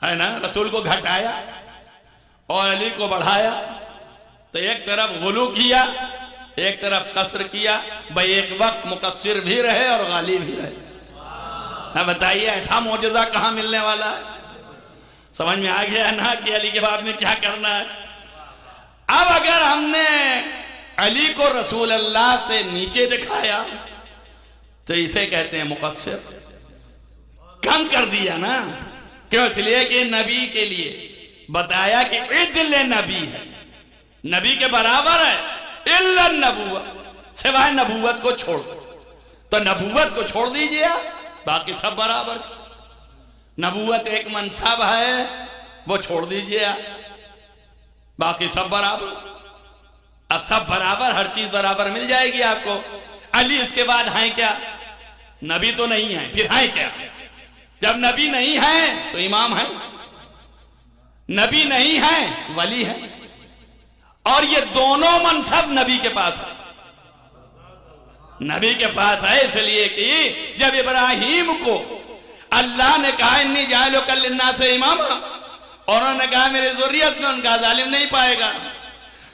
ہے نا، رسول کو گھٹایا اور علی کو بڑھایا. تو ایک طرف غلو کیا، ایک طرف قصر کیا. بھئی ایک وقت مقصر بھی رہے اور غالی بھی رہے. اب بتائیے ایسا معجزہ کہاں ملنے والا ہے؟ سمجھ میں آ گیا نا کہ علی کے باب میں کیا کرنا ہے. اب اگر ہم نے علی کو رسول اللہ سے نیچے دکھایا تو اسے کہتے ہیں مقصر. کم کر دیا نا. کیوں؟ اس لیے کہ نبی کے لیے بتایا کہ عدل نبی ہے، نبی کے برابر ہے، الا النبوت، سوائے نبوت کو چھوڑ. تو نبوت کو چھوڑ دیجئے، باقی سب برابر. نبوت ایک منصب ہے، وہ چھوڑ دیجئے، باقی سب برابر. اب سب برابر، ہر چیز برابر مل جائے گی آپ کو. علی اس کے بعد ہیں کیا؟ نبی تو نہیں ہیں، پھر ہیں کیا؟ جب نبی نہیں ہیں تو امام ہیں، نبی نہیں ہیں ولی ہیں. اور یہ دونوں منصب نبی کے پاس ہے. نبی کے پاس ہے اس لیے کہ جب ابراہیم کو اللہ نے کہا انی جاعلک للناس اماما، اور انہوں نے کہا میرے ذریت میں ان کا ظالم نہیں پائے گا،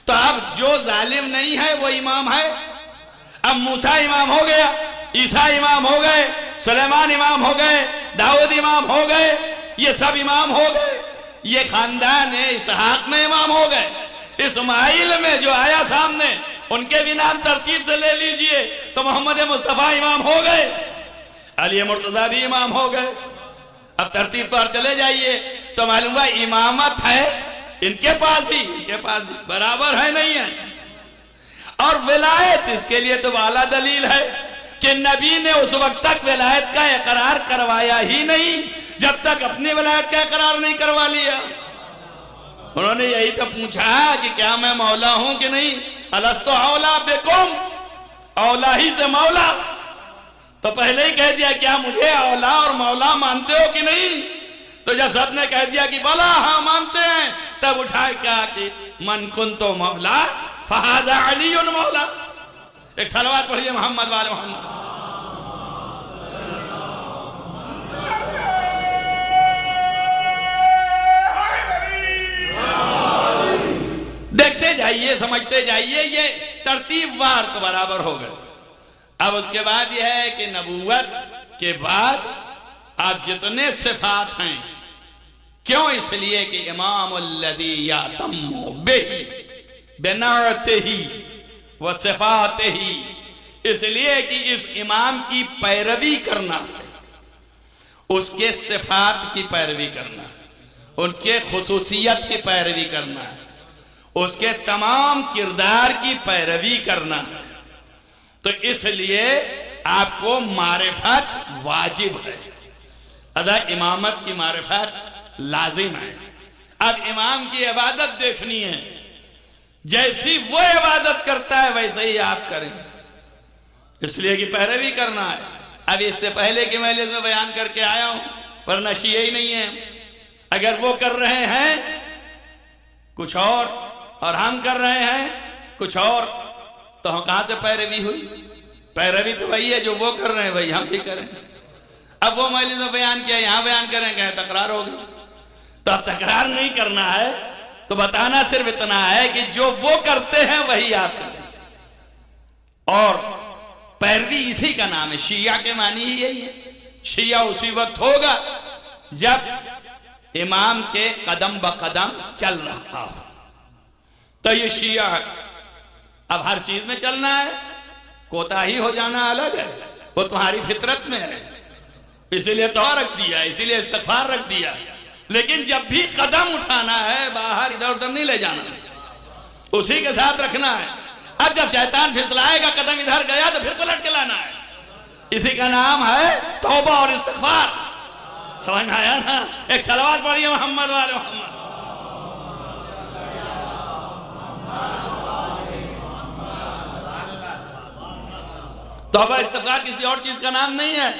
تو اب جو ظالم نہیں ہے وہ امام ہے. اب موسیٰ امام ہو گیا، عیسیٰ امام ہو گئے، سلیمان امام ہو گئے، داؤد امام ہو گئے، یہ سب امام ہو گئے. یہ خاندان اسحاق میں امام ہو گئے. اسماعیل میں جو آیا سامنے ان کے بھی نام ترتیب سے لے لیجئے تو محمد مصطفیٰ امام ہو گئے، علی مرتضیٰ بھی امام ہو گئے. اب ترتیب پر چلے جائیے تو معلوم ہوا امامت ہے ان کے پاس بھی، ان کے پاس بھی برابر ہے، نہیں ہے. اور ولایت اس کے لیے تو اعلیٰ دلیل ہے کہ نبی نے اس وقت تک ولایت کا اقرار کروایا ہی نہیں جب تک اپنی ولایت کا اقرار نہیں کروا لیا. انہوں نے یہی تو پوچھا کہ کیا میں مولا ہوں کہ نہیں؟ الستو اولا بکم، اولا ہی سے مولا. تو پہلے ہی کہہ دیا کیا مجھے اولا اور مولا مانتے ہو کہ نہیں؟ تو جب سب نے کہہ دیا کہ بلا ہاں مانتے ہیں، تب اٹھائے کیا کہ من کنت مولا فہذا علی مولا. ایک صلوات پڑھیے محمد والے محمد. دیکھتے جائیے، سمجھتے جائیے، یہ ترتیب وار تو برابر ہو گئے. اب اس کے بعد یہ ہے کہ نبوت کے بعد آپ جتنے صفات ہیں، کیوں؟ اس لیے کہ امام الذی یاتم بہ بنعتہ و صفاتہ، اس لیے کہ اس امام کی پیروی کرنا ہے، اس کے صفات کی پیروی کرنا ہے، ان کے خصوصیت کی پیروی کرنا ہے، اس کے تمام کردار کی پیروی کرنا ہے. تو اس لیے آپ کو معرفت واجب ہے، ادا امامت کی معرفت لازم ہے. اب امام کی عبادت دیکھنی ہے، جیسی وہ عبادت کرتا ہے ویسے ہی آپ کریں، اس لیے کہ پیروی کرنا ہے. اب اس سے پہلے کہ میں اس میں بیان کر کے آیا ہوں، ورنہ شیعہ ہی نہیں ہے. اگر وہ کر رہے ہیں کچھ اور ہم کر رہے ہیں کچھ اور، تو ہم کہاں سے پیروی ہوئی؟ پیروی تو وہی ہے جو وہ کر رہے ہیں وہی ہم بھی کریں. اب وہ مجلس میں بیان کیا، یہاں بیان کریں کہ تکرار ہوگی. تو اب تکرار نہیں کرنا ہے، تو بتانا صرف اتنا ہے کہ جو وہ کرتے ہیں وہی آپ کریں. اور پیروی اسی کا نام ہے. شیعہ کے معنی ہی یہی ہے. شیعہ اسی وقت ہوگا جب امام کے قدم بقدم چل رہا ہو، تو یہ شیعہ ہے. اب ہر چیز میں چلنا ہے، کوتاہی ہو جانا الگ ہے، وہ تمہاری فطرت میں ہے، اسی لیے توبہ رکھ دیا، اسی لیے استغفار رکھ دیا. لیکن جب بھی قدم اٹھانا ہے باہر ادھر ادھر نہیں لے جانا، اسی کے ساتھ رکھنا ہے. اب جب شیطان پھسلائے گا قدم ادھر گیا تو پھر پلٹ کے لانا ہے. اسی کا نام ہے توبہ اور استغفار. سمجھ میں آیا نا؟ ایک صلوات پڑھیے محمد والے محمد. توبہ استغفار کسی اور چیز کا نام نہیں ہے،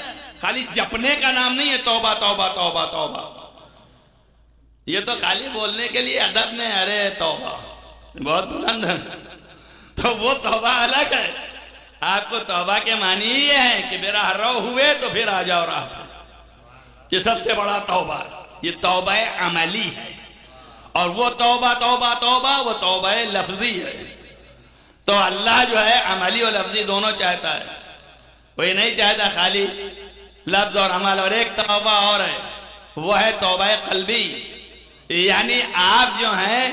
خالی جپنے کا نام نہیں ہے. توبہ توبہ توبہ توبہ، یہ تو خالی بولنے کے لیے ادب میں ارے توبہ بہت بلند ہے، تو وہ توبہ الگ ہے. آپ کو توبہ کے معنی ہی یہ ہے کہ میرا رو ہوئے تو پھر آ جاؤ راہ پہ. یہ سب سے بڑا توبہ، یہ توبہ عملی ہے. اور وہ توبہ توبہ توبہ وہ توبہ لفظی ہے. تو اللہ جو ہے عملی اور لفظی دونوں چاہتا ہے، وہ یہ نہیں چاہتا خالی لفظ اور عمل. اور ایک توبہ اور ہے، وہ ہے توبہ قلبی، یعنی آپ جو ہیں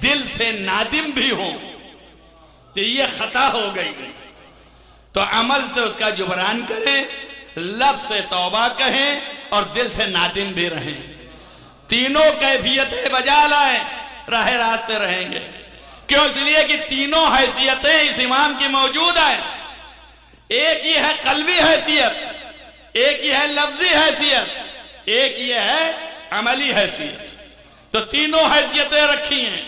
دل سے نادم بھی ہوں کہ یہ خطا ہو گئی، تو عمل سے اس کا جبران کریں، لفظ سے توبہ کہیں اور دل سے نادم بھی رہیں. تینوں کیفیتیں بجا لائیں، راہ راست پہ رہیں گے. کیوں؟ اس لیے کہ تینوں حیثیتیں اس امام کی موجود ہیں. ایک یہ ہے قلبی حیثیت، ایک یہ ہے لفظی حیثیت، ایک یہ ہے عملی حیثیت. تو تینوں حیثیتیں رکھی ہیں.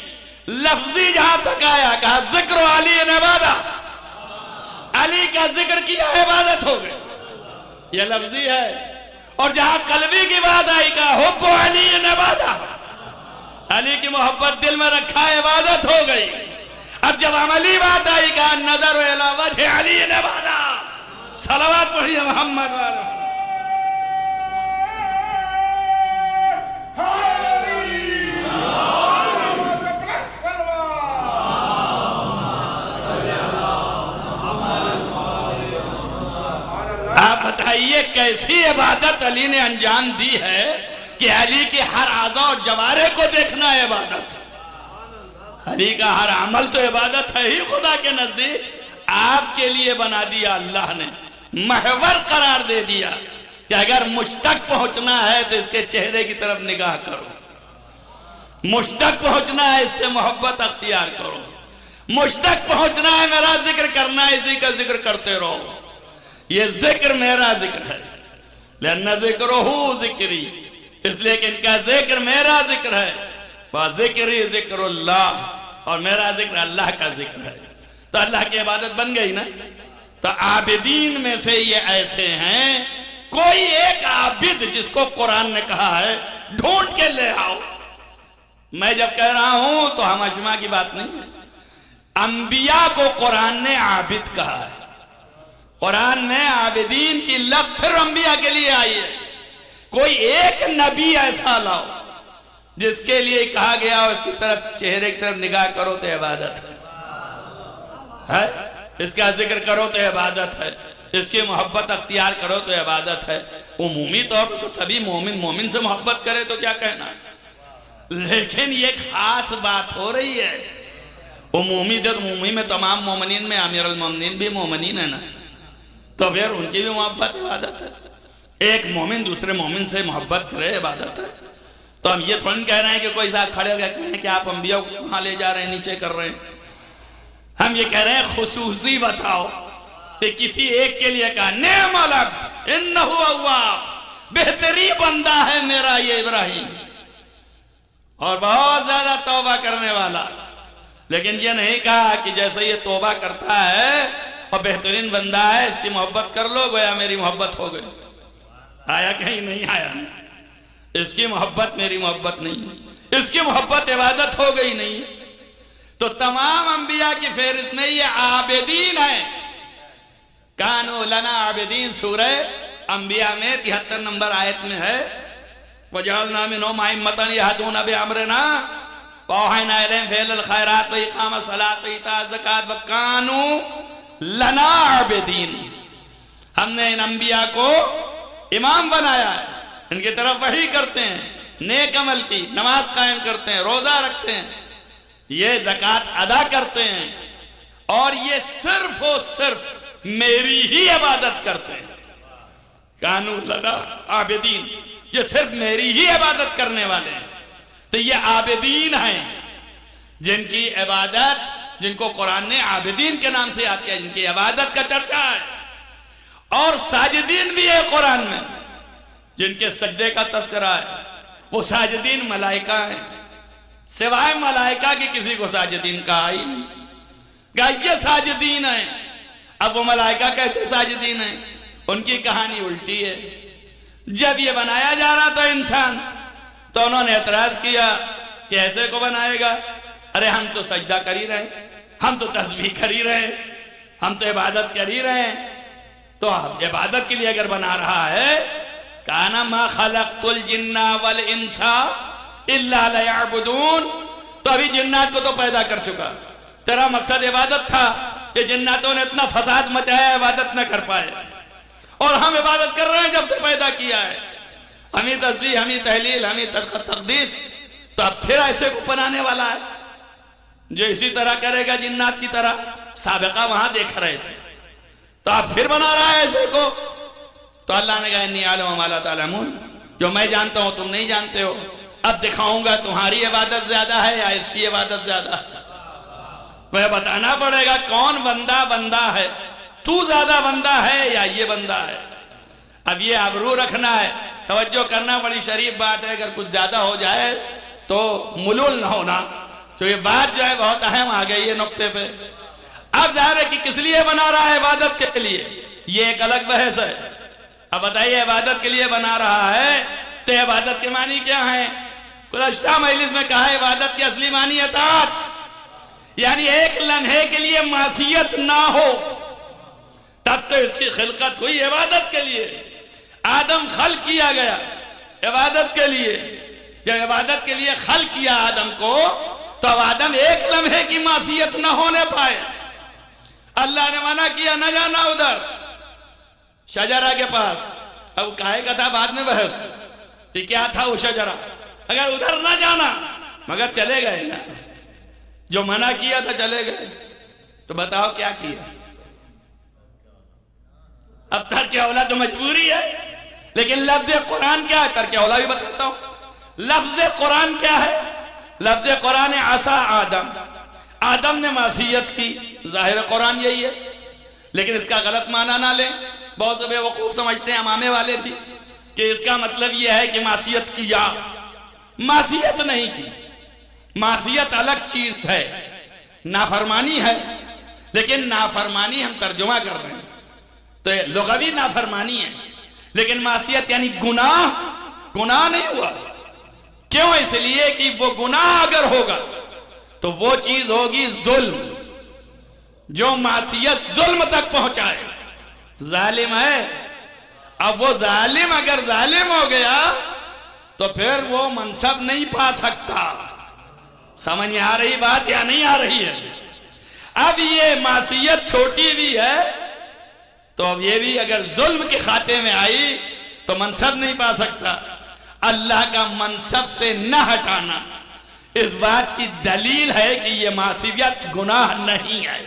لفظی جہاں تک آیا کہا ذکر علی عبادہ، علی کا ذکر کیا عبادت ہو گئی، یہ لفظی ہے. اور جہاں قلبی کی بات آئی کہا حب علی عبادہ، علی کی محبت دل میں رکھا عبادت ہو گئی. اب جب عملی بات آئی کہا نظر الی وجہ علی عبادہ. صلوات پڑھیے محمد والا. آپ بتائیے کیسی عبادت علی نے انجام دی ہے کہ علی کے ہر اعضاء اور جوارح کو دیکھنا ہے عبادت. علی کا ہر عمل تو عبادت ہے ہی خدا کے نزدیک. آپ کے لیے بنا دیا اللہ نے، محور قرار دے دیا کہ اگر مجھ تک پہنچنا ہے تو اس کے چہرے کی طرف نگاہ کرو، مجھ تک پہنچنا ہے اس سے محبت اختیار کرو، مجھ تک پہنچنا ہے میرا ذکر کرنا ہے اسی کا ذکر کرتے رہو. یہ ذکر میرا ذکر ہے، لأن ذکرہ ذکری، اس لیے کہ ان کا ذکر میرا ذکر ہے. ذکری ذکر اللہ، اور میرا ذکر اللہ کا ذکر ہے. تو اللہ کی عبادت بن گئی نا. تو عابدین میں سے یہ ایسے ہیں، کوئی ایک عابد جس کو قرآن نے کہا ہے ڈھونڈ کے لے آؤ. میں جب کہہ رہا ہوں تو ہم اجماع کی بات نہیں ہے. انبیاء کو قرآن نے عابد کہا ہے. قرآن میں عابدین کی لفظ صرف انبیاء کے لیے آئی ہے. کوئی ایک نبی ایسا لاؤ جس کے لیے کہا گیا اس کی طرف چہرے کی طرف نگاہ کرو تو عبادت ہے، اس کا ذکر کرو تو عبادت ہے، اس کی محبت اختیار کرو تو عبادت ہے. عمومی طور پر تو سبھی مومن سے محبت کرے تو کیا کہنا ہے، لیکن یہ خاص بات ہو رہی ہے. عمومی میں تمام مومنین میں امیر المومنین بھی مومنین ہے نا، تو پھر ان کی بھی محبت عبادت ہے. ایک مومن دوسرے مومن سے محبت کرے عبادت ہے. تو ہم یہ تھوڑا نہیں کہہ رہے ہیں کہ کوئی صاحب کھڑے ہو گیا کہیں کہ آپ انبیاء کو کہاں لے جا رہے ہیں، نیچے کر رہے ہیں. ہم یہ کہہ رہے ہیں خصوصی بتاؤ کہ کسی ایک کے لیے کہا نعم العبد انہ اواب، بہترین بندہ ہے میرا یہ ابراہیم، اور بہت زیادہ توبہ کرنے والا. لیکن یہ نہیں کہا کہ جیسے یہ توبہ کرتا ہے اور بہترین بندہ ہے اس کی محبت کر لو گویا میری محبت ہو گئی. آیا کہیں نہیں آیا. اس کی محبت میری محبت نہیں، اس کی محبت عبادت ہو گئی نہیں. تو تمام انبیاء کی فہرست میں یہ عابدین ہیں. کانو لنا عابدین سورہ انبیاء میں 73 نمبر آیت میں ہے وَجَعَلْنَا مِنْهُمْ أَئِمَّةً يَهْدُونَ بِأَمْرِنَا وَأَوْحَيْنَا إِلَيْهِمْ فِعْلَ الْخَيْرَاتِ وَإِقَامَ الصَّلَاةِ وَإِيتَاءَ الزَّكَاةِ وَكَانُوا لَنَا عَابِدِينَ. ہم نے ان انبیاء کو امام بنایا ہے، ان کی طرف وحی کرتے ہیں، نیک عمل کی، نماز قائم کرتے ہیں، روزہ رکھتے ہیں، یہ زکوٰۃ ادا کرتے ہیں، اور یہ صرف و صرف میری ہی عبادت کرتے ہیں. کانو لنا عابدین، یہ صرف میری ہی عبادت کرنے والے ہیں. تو یہ عابدین ہیں جن کی عبادت، جن کو قرآن نے عابدین کے نام سے یاد کیا، جن کی عبادت کا چرچا ہے. اور ساجدین بھی ہے قرآن میں جن کے سجدے کا تذکرہ ہے. وہ ساجدین ملائکہ ہیں، سوائے ملائکہ کی کسی کو ساجدین کہا ہی نہیں. کہا یہ ساجدین ہیں. اب وہ ملائکہ کیسے ساجدین ہیں؟ ان کی کہانی الٹی ہے. جب یہ بنایا جا رہا تھا انسان تو انہوں نے اعتراض کیا کہ ایسے کو بنائے گا؟ ارے ہم تو سجدہ کر ہی رہے ہیں، ہم تو تسبیح کر ہی رہے ہیں، ہم تو عبادت کر ہی رہے ہیں. تو عبادت کے لیے اگر بنا رہا ہے کانا ما خلقت الجن والانس الا لیعبدون، تو ابھی جنات کو تو پیدا کر چکا. تیرا مقصد عبادت تھا کہ جناتوں نے اتنا فساد مچایا عبادت نہ کر پائے، اور ہم عبادت کر رہے ہیں جب سے پیدا کیا ہے. ہمیں تسبیح، ہمیں تحلیل، ہمیں تقدیس. تو اب پھر ایسے کو بنانے والا ہے جو اسی طرح کرے گا جنات کی طرح. سابقہ وہاں دیکھ رہے تھے، تو اب پھر بنا رہا ہے ایسے کو. تو اللہ نے کہا انی اعلم ما لا تعلمون، جو میں جانتا ہوں تم نہیں جانتے ہو. اب دکھاؤں گا تمہاری عبادت زیادہ ہے یا اس کی عبادت زیادہ ہے. مجھے بتانا پڑے گا کون بندہ ہے. تو زیادہ بندہ ہے یا یہ بندہ ہے. اب یہ آبرو رکھنا ہے, توجہ کرنا, بڑی شریف بات ہے. اگر کچھ زیادہ ہو جائے تو ملول نہ ہونا. تو یہ بات جو ہے بہت اہم آ گئی ہے نقطے پہ. اب ظاہر ہے کہ کس لیے بنا رہا ہے عبادت کے لیے, یہ ایک الگ بحث ہے. اب بتائیے عبادت کے لیے بنا رہا ہے تو عبادت کے معنی کیا ہیں؟ گزشتہ مجلس میں کہا عبادت کی اصلی معنی اطاعت, یعنی ایک لمحے کے لیے معصیت نہ ہو. تب تو اس کی خلقت ہوئی عبادت کے لیے. آدم خلق کیا گیا عبادت کے لیے. جب عبادت کے لیے خلق کیا آدم کو تو اب آدم ایک لمحے کی معصیت نہ ہونے پائے. اللہ نے منع کیا نہ جانا ادھر شجرہ کے پاس. اب کہے کا تھا بعد میں بحث کہ کیا تھا وہ شجرہ. اگر ادھر نہ جانا مگر چلے گئے نا, جو منع کیا تھا چلے گئے, تو بتاؤ کیا کیا. اب ترک اولا تو مجبوری ہے, لیکن لفظ قرآن کیا ہے؟ ترک اولا بھی بتاتا ہوں. لفظ قرآن کیا ہے؟ لفظ قرآن عصا آدم. آدم نے معصیت کی, ظاہر قرآن یہی ہے, لیکن اس کا غلط معنی نہ لیں. بہت سے بے وقوف سمجھتے ہیں امامے والے بھی کہ اس کا مطلب یہ ہے کہ معصیت کیا. معصیت نہیں کی. معصیت الگ چیز ہے, نافرمانی ہے. لیکن نافرمانی ہم ترجمہ کر رہے ہیں تو یہ لغوی نافرمانی ہے, لیکن معصیت یعنی گناہ. گناہ نہیں ہوا. کیوں؟ اس لیے کہ وہ گناہ اگر ہوگا تو وہ چیز ہوگی ظلم. جو معصیت ظلم تک پہنچائے ظالم ہے. اب وہ ظالم اگر ظالم ہو گیا تو پھر وہ منصب نہیں پا سکتا. سمجھ میں آ رہی بات یا نہیں آ رہی ہے؟ اب یہ معصیت چھوٹی بھی ہے تو اب یہ بھی اگر ظلم کے خاتے میں آئی تو منصب نہیں پا سکتا. اللہ کا منصب سے نہ ہٹانا اس بات کی دلیل ہے کہ یہ معصیت گناہ نہیں ہے.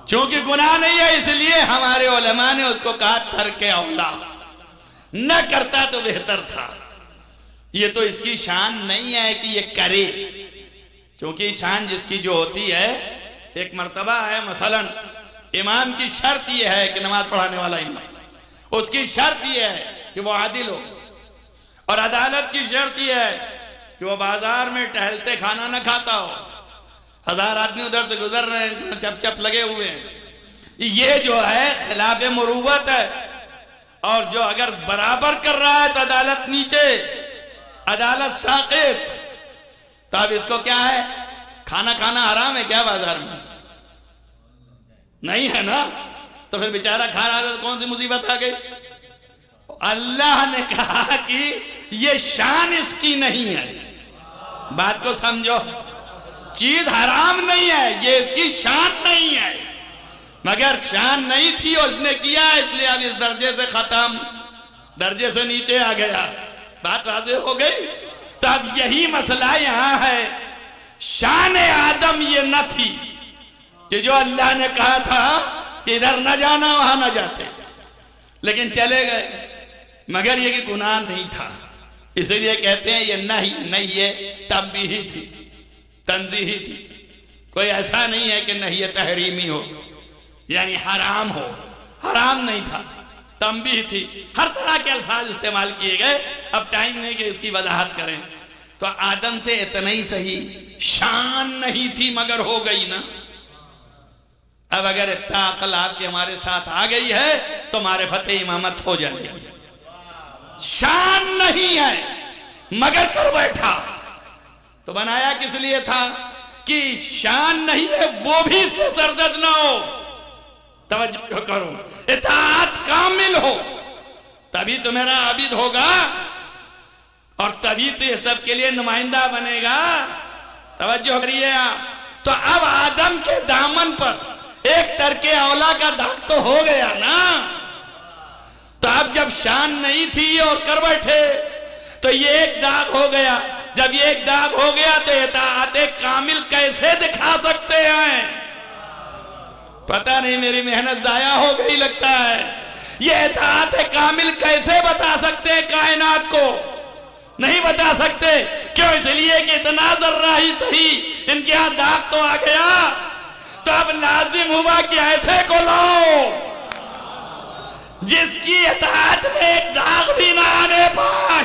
چونکہ گناہ نہیں ہے اس لیے ہمارے علماء نے اس کو کہا ترک اولا. نہ کرتا تو بہتر تھا. یہ تو اس کی شان نہیں ہے کہ یہ کرے, چونکہ شان جس کی جو ہوتی ہے ایک مرتبہ ہے. مثلا امام کی شرط یہ ہے کہ نماز پڑھانے والا امام, اس کی شرط یہ ہے کہ وہ عادل ہو, اور عدالت کی شرط یہ ہے کہ وہ بازار میں ٹہلتے کھانا نہ کھاتا ہو. 1000 آدمی ادھر سے گزر رہے ہیں, چپ چپ لگے ہوئے ہیں. یہ جو ہے خلاف مروت ہے. اور جو اگر برابر کر رہا ہے تو عدالت نیچے, عدالت ساقط. تو اب اس کو کیا ہے؟ کھانا کھانا حرام ہے کیا بازار میں؟ نہیں ہے نا. تو پھر بیچارہ کھا رہا تھا تو کون سی مصیبت آ گئی؟ اللہ نے کہا کہ یہ شان اس کی نہیں ہے. بات کو سمجھو, چیز حرام نہیں ہے, یہ اس کی شان نہیں ہے. مگر شان نہیں تھی اور اس نے کیا اس لیے اب اس درجے سے ختم, درجے سے نیچے آ گیا. بات واضح ہو گئی. تو اب یہی مسئلہ یہاں ہے. شان آدم یہ نہ تھی کہ جو اللہ نے کہا تھا کہ ادھر نہ جانا وہاں نہ جاتے, لیکن چلے گئے. مگر یہ کہ گناہ نہیں تھا, اس لیے کہتے ہیں یہ نہیں یہ تنبیہی تھی, تنزیہی تھی. کوئی ایسا نہیں ہے کہ نہیں یہ تحریمی ہو, یعنی حرام ہو. حرام نہیں تھا, تنبیہ تھی. ہر طرح کے الفاظ استعمال کیے گئے. اب ٹائم نہیں کہ اس کی وضاحت کریں. تو آدم سے اتنا ہی صحیح, شان نہیں تھی مگر ہو گئی نا. اب اگر اتنا عقل آپ کے ہمارے ساتھ آ گئی ہے تو معرفت امامت ہو جائے گی. شان نہیں ہے مگر کر بیٹھا. تو بنایا کس لیے تھا کہ شان نہیں ہے وہ بھی اس سے سرزد نہ ہو. توجہ کرو, اطاعت کامل ہو تبھی تو میرا عبید ہوگا, اور تبھی تو یہ سب کے لیے نمائندہ بنے گا. توجہ کریے آپ. تو اب آدم کے دامن پر ایک ترک اولا کا داغ تو ہو گیا نا. تو اب جب شان نہیں تھی اور کر بیٹھے تو یہ ایک داغ ہو گیا. جب یہ ایک داغ ہو گیا تو اطاعت کامل کیسے دکھا سکتے ہیں؟ پتہ نہیں, میری محنت ضائع ہو گئی لگتا ہے. یہ اطاعت کامل کیسے بتا سکتے ہیں کائنات کو؟ نہیں بتا سکتے. کیوں؟ اس لیے کہ اتنا ذرہ ہی صحیح ان کے ہاں داغ تو آ گیا. تو اب لازم ہوا کہ ایسے کو لاؤ جس کی اطاعت میں ایک داغ بھی نہ آنے پائے.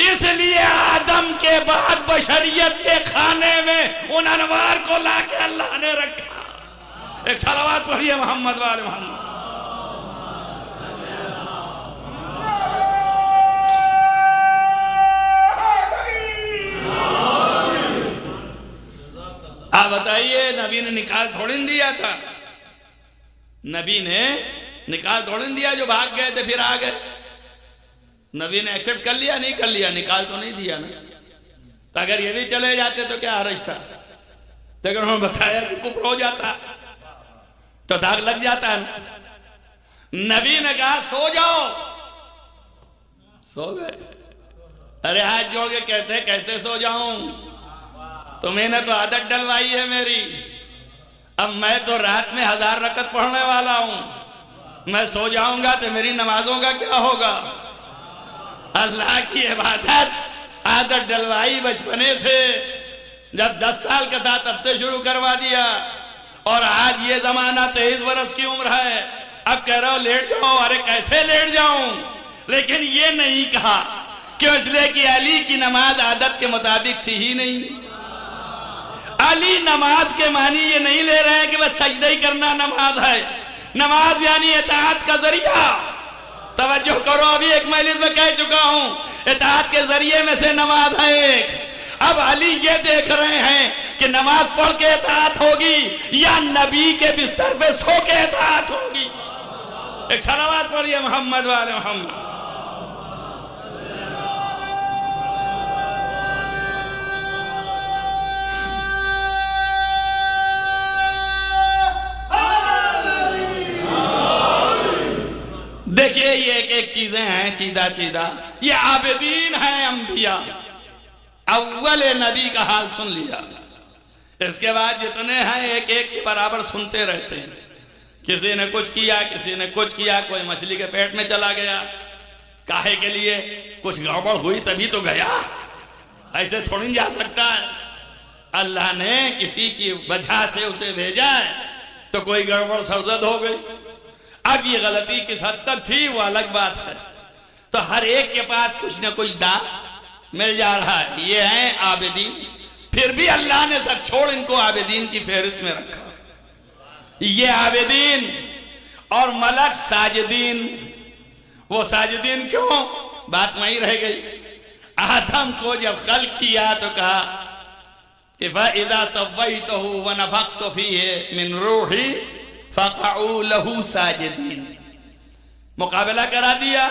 اس لیے آدم کے بعد بشریت کے کھانے میں ان انوار کو لا کے اللہ نے رکھا. ایک صلوات پڑھیے محمد وآل محمد. آپ بتائیے نبی نے نکال تھوڑی نہیں دیا تھا. نبی نے نکال تھوڑی نہیں دیا جو بھاگ گئے تھے پھر آ گئے. نبی نے ایکسپٹ کر لیا نہیں کر لیا؟ نکال تو نہیں دیا نا. تو اگر یہ بھی چلے جاتے تو کیا حرج تھا؟ لیکن انہوں نے بتایا کہ کفر ہو جاتا تو داغ لگ جاتا ہے. نبی نے کہا سو جاؤ. سو گئے. ارے ہاتھ جوڑ کے کہتے ہیں کیسے سو جاؤں؟ تمہیں نے تو عادت ڈلوائی ہے میری. اب میں تو رات میں 1000 رکعت پڑھنے والا ہوں. میں سو جاؤں گا تو میری نمازوں کا کیا ہوگا؟ اللہ کی عبادت عادت ڈلوائی بچپنے سے. جب 10 سال کا تھا تب سے شروع کروا دیا. اور آج یہ زمانہ 23 برس کی عمر ہے. اب کہہ رہا ہو لیٹ جاؤ. ارے کیسے لیٹ جاؤں؟ لیکن یہ نہیں کہا. کیوں؟ اس لیے کہ علی کی نماز عادت کے مطابق تھی ہی نہیں. علی نماز کے معنی یہ نہیں لے رہے ہیں کہ بس سجدہ ہی کرنا نماز ہے. نماز یعنی اطاعت کا ذریعہ. توجہ کرو، ابھی ایک مجلس میں کہہ چکا ہوں اطاعت کے ذریعے میں سے نماز ہے ایک. اب علی یہ دیکھ رہے ہیں کہ نماز پڑھ کے اطاعت ہوگی یا نبی کے بستر پہ سو کے اطاعت ہوگی. ایک صلوات پڑھیے محمد وآل محمد. دیکھیے یہ ایک ایک چیزیں ہیں چیدہ چیدہ. یہ عابدین ہیں انبیاء. اول نبی کا حال سن لیا. اس کے بعد جتنے ہیں ایک ایک کے برابر سنتے رہتے ہیں. کسی نے کچھ کیا، کسی نے کچھ کیا. کوئی مچھلی کے پیٹ میں چلا گیا. کاہے کے لیے؟ کچھ گڑبڑ ہوئی تبھی تو گیا. ایسے تھوڑی نہیں جا سکتا ہے. اللہ نے کسی کی وجہ سے اسے بھیجا ہے تو کوئی گڑبڑ سرزد ہو گئی. اب یہ غلطی کس حد تک تھی وہ الگ بات ہے. تو ہر ایک کے پاس کچھ نہ کچھ داغ مل جا رہا ہے. یہ ہیں عابدین. پھر بھی اللہ نے سب چھوڑ ان کو عابدین کی فہرست میں رکھا. یہ عابدین اور ملک ساجدین. وہ ساجدین کیوں؟ بات وہیں رہ گئی. آدم کو جب خلق کیا تو کہا کہ فَإِذَا سَوَّيْتُهُ وَنَفَخْتُ فِيهِ مِنْ رُوحِي فَقَعُوا لَهُ سَاجِدِينَ. مقابلہ کرا دیا.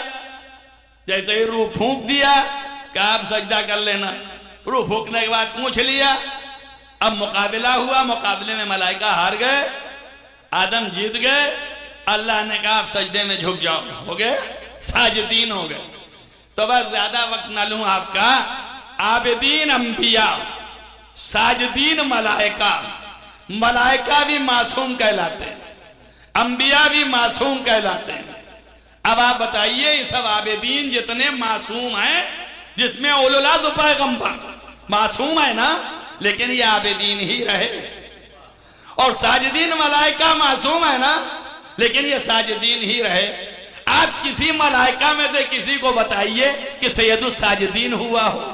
جیسے ہی روح پھونک دیا کہ آپ سجدہ کر لینا. روح پھونکنے کے بعد پوچھ لیا. اب مقابلہ ہوا. مقابلے میں ملائکہ ہار گئے، آدم جیت گئے. اللہ نے کہا آپ سجدے میں جھک جاؤ. ہو گئے ساجدین ہو گئے. تو بس زیادہ وقت نہ لوں آپ کا. عابدین انبیاء، ساجدین ملائکہ. ملائکہ بھی معصوم کہلاتے ہیں، انبیاء بھی معصوم کہلاتے ہیں. اب آپ بتائیے یہ سب عابدین جتنے معصوم ہیں، جس میں اولو العزم پیغمبر معصوم ہے نا، لیکن یہ عابدین ہی رہے. اور ساجدین ملائکہ معصوم ہے نا، لیکن یہ ساجدین ہی رہے. آپ کسی ملائکہ میں سے کسی کو بتائیے کہ سید الساجدین ہوا ہو.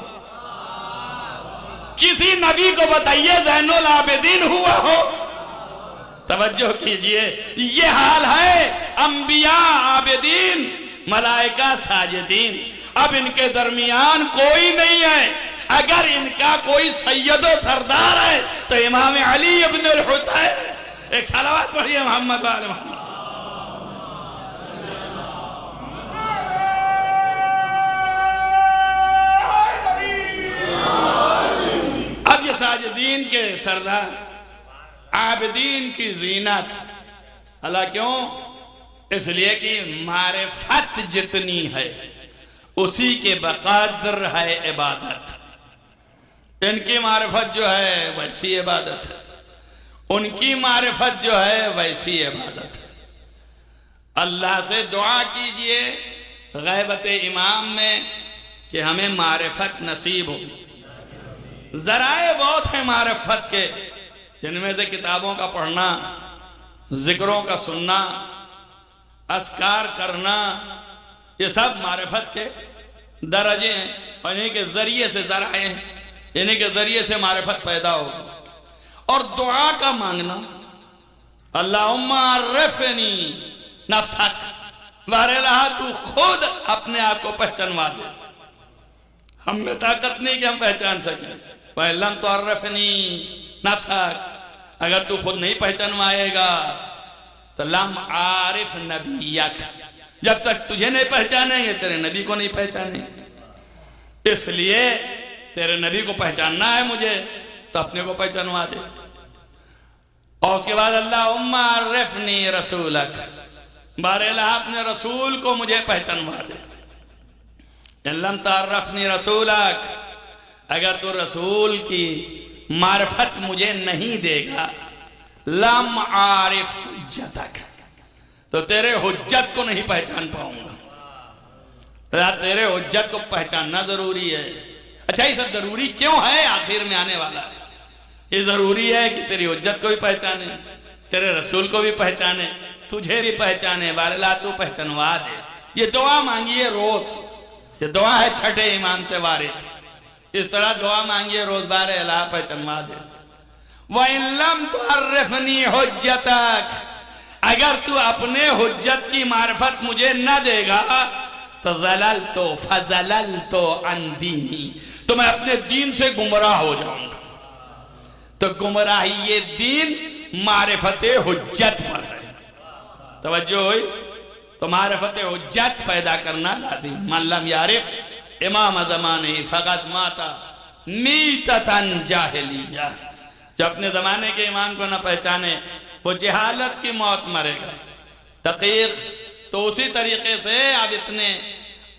کسی نبی کو بتائیے زین العابدین ہوا ہو. توجہ کیجئے، یہ حال ہے انبیاء عابدین، ملائکہ ساجدین. اب ان کے درمیان کوئی نہیں ہے. اگر ان کا کوئی سید و سردار ہے تو امام علی ابن الحسین. ایک صلوات پڑھیے محمد وآل محمد. اب یہ ساجدین کے سردار، عابدین کی زینت. اللہ کیوں؟ اس لیے کہ معرفت جتنی ہے اسی کے بقدر ہے عبادت. ان کی معرفت جو ہے ویسی عبادت ہے، ان کی معرفت جو ہے ویسی عبادت ہے. اللہ سے دعا کیجئے غیبت امام میں کہ ہمیں معرفت نصیب ہو۔ ذرائع بہت ہیں معرفت کے، جن میں سے کتابوں کا پڑھنا، ذکروں کا سننا، اذکار کرنا، یہ سب معرفت کے درجے ہیں، اور انہیں کے ذریعے سے ذرائع ہیں، انہیں کے ذریعے سے معرفت پیدا ہو۔ اور دعا کا مانگنا، اللہم عرفنی نفسک، بہرحال تو خود اپنے آپ کو پہچانوا دے، ہم میں طاقت نہیں کہ ہم پہچان سکیں۔ وَإِلَّمْ تُعَرِّفْنِي نَفْسَكَ، اگر تو خود نہیں پہچانوائے گا تو لم عارف نبیک، جب تک تجھے نہیں پہچانیں گے تیرے نبی کو نہیں پہچانیں گے۔ اس لیے تیرے نبی کو پہچاننا ہے مجھے تو اپنے کو پہچانوا دے۔ اور اس کے بعد اللہم عرفنی رسولک، بہرحال اپنے رسول کو مجھے پہچانوا دے۔ ان لم تعرفنی رسولک، اگر تو رسول کی معرفت مجھے نہیں دے گا، لم عارف حجتک، تو تیرے حجت کو نہیں پہچان پاؤں گا۔ تیرے حجت کو پہچاننا ضروری ہے۔ اچھا یہ سب ضروری کیوں ہے؟ آخر میں آنے والا ہے۔ یہ ضروری ہے کہ تیری حجت کو بھی پہچانے، تیرے رسول کو بھی پہچانے، تجھے بھی پہچانے، بہرحال تو پہچانوا دے۔ یہ دعا مانگیے روز، یہ دعا ہے چھٹے امام سے وارث، اس طرح دعا مانگیے روز، بہرحال پہچانوا دے۔ وَإِن لَمْ تُعَرِّفْنِي حُجَّتَكَ، اگر تو اپنے حجت کی معرفت مجھے نہ دے گا تو ضللت فضللت عن دینی، تو میں اپنے دین سے گمراہ ہو جاؤں گا۔ تو گمراہی دین معرفت حجت پر ہے۔ توجہ ہوئی؟ تو معرفت حجت پیدا کرنا لازم۔ من لم یعرف امام زمانہ فقط مات میتۃ جاہلیہ، جو اپنے زمانے کے امام کو نہ پہچانے وہ جہالت کی موت مرے گا۔ تحقیق تو اسی طریقے سے آپ اتنے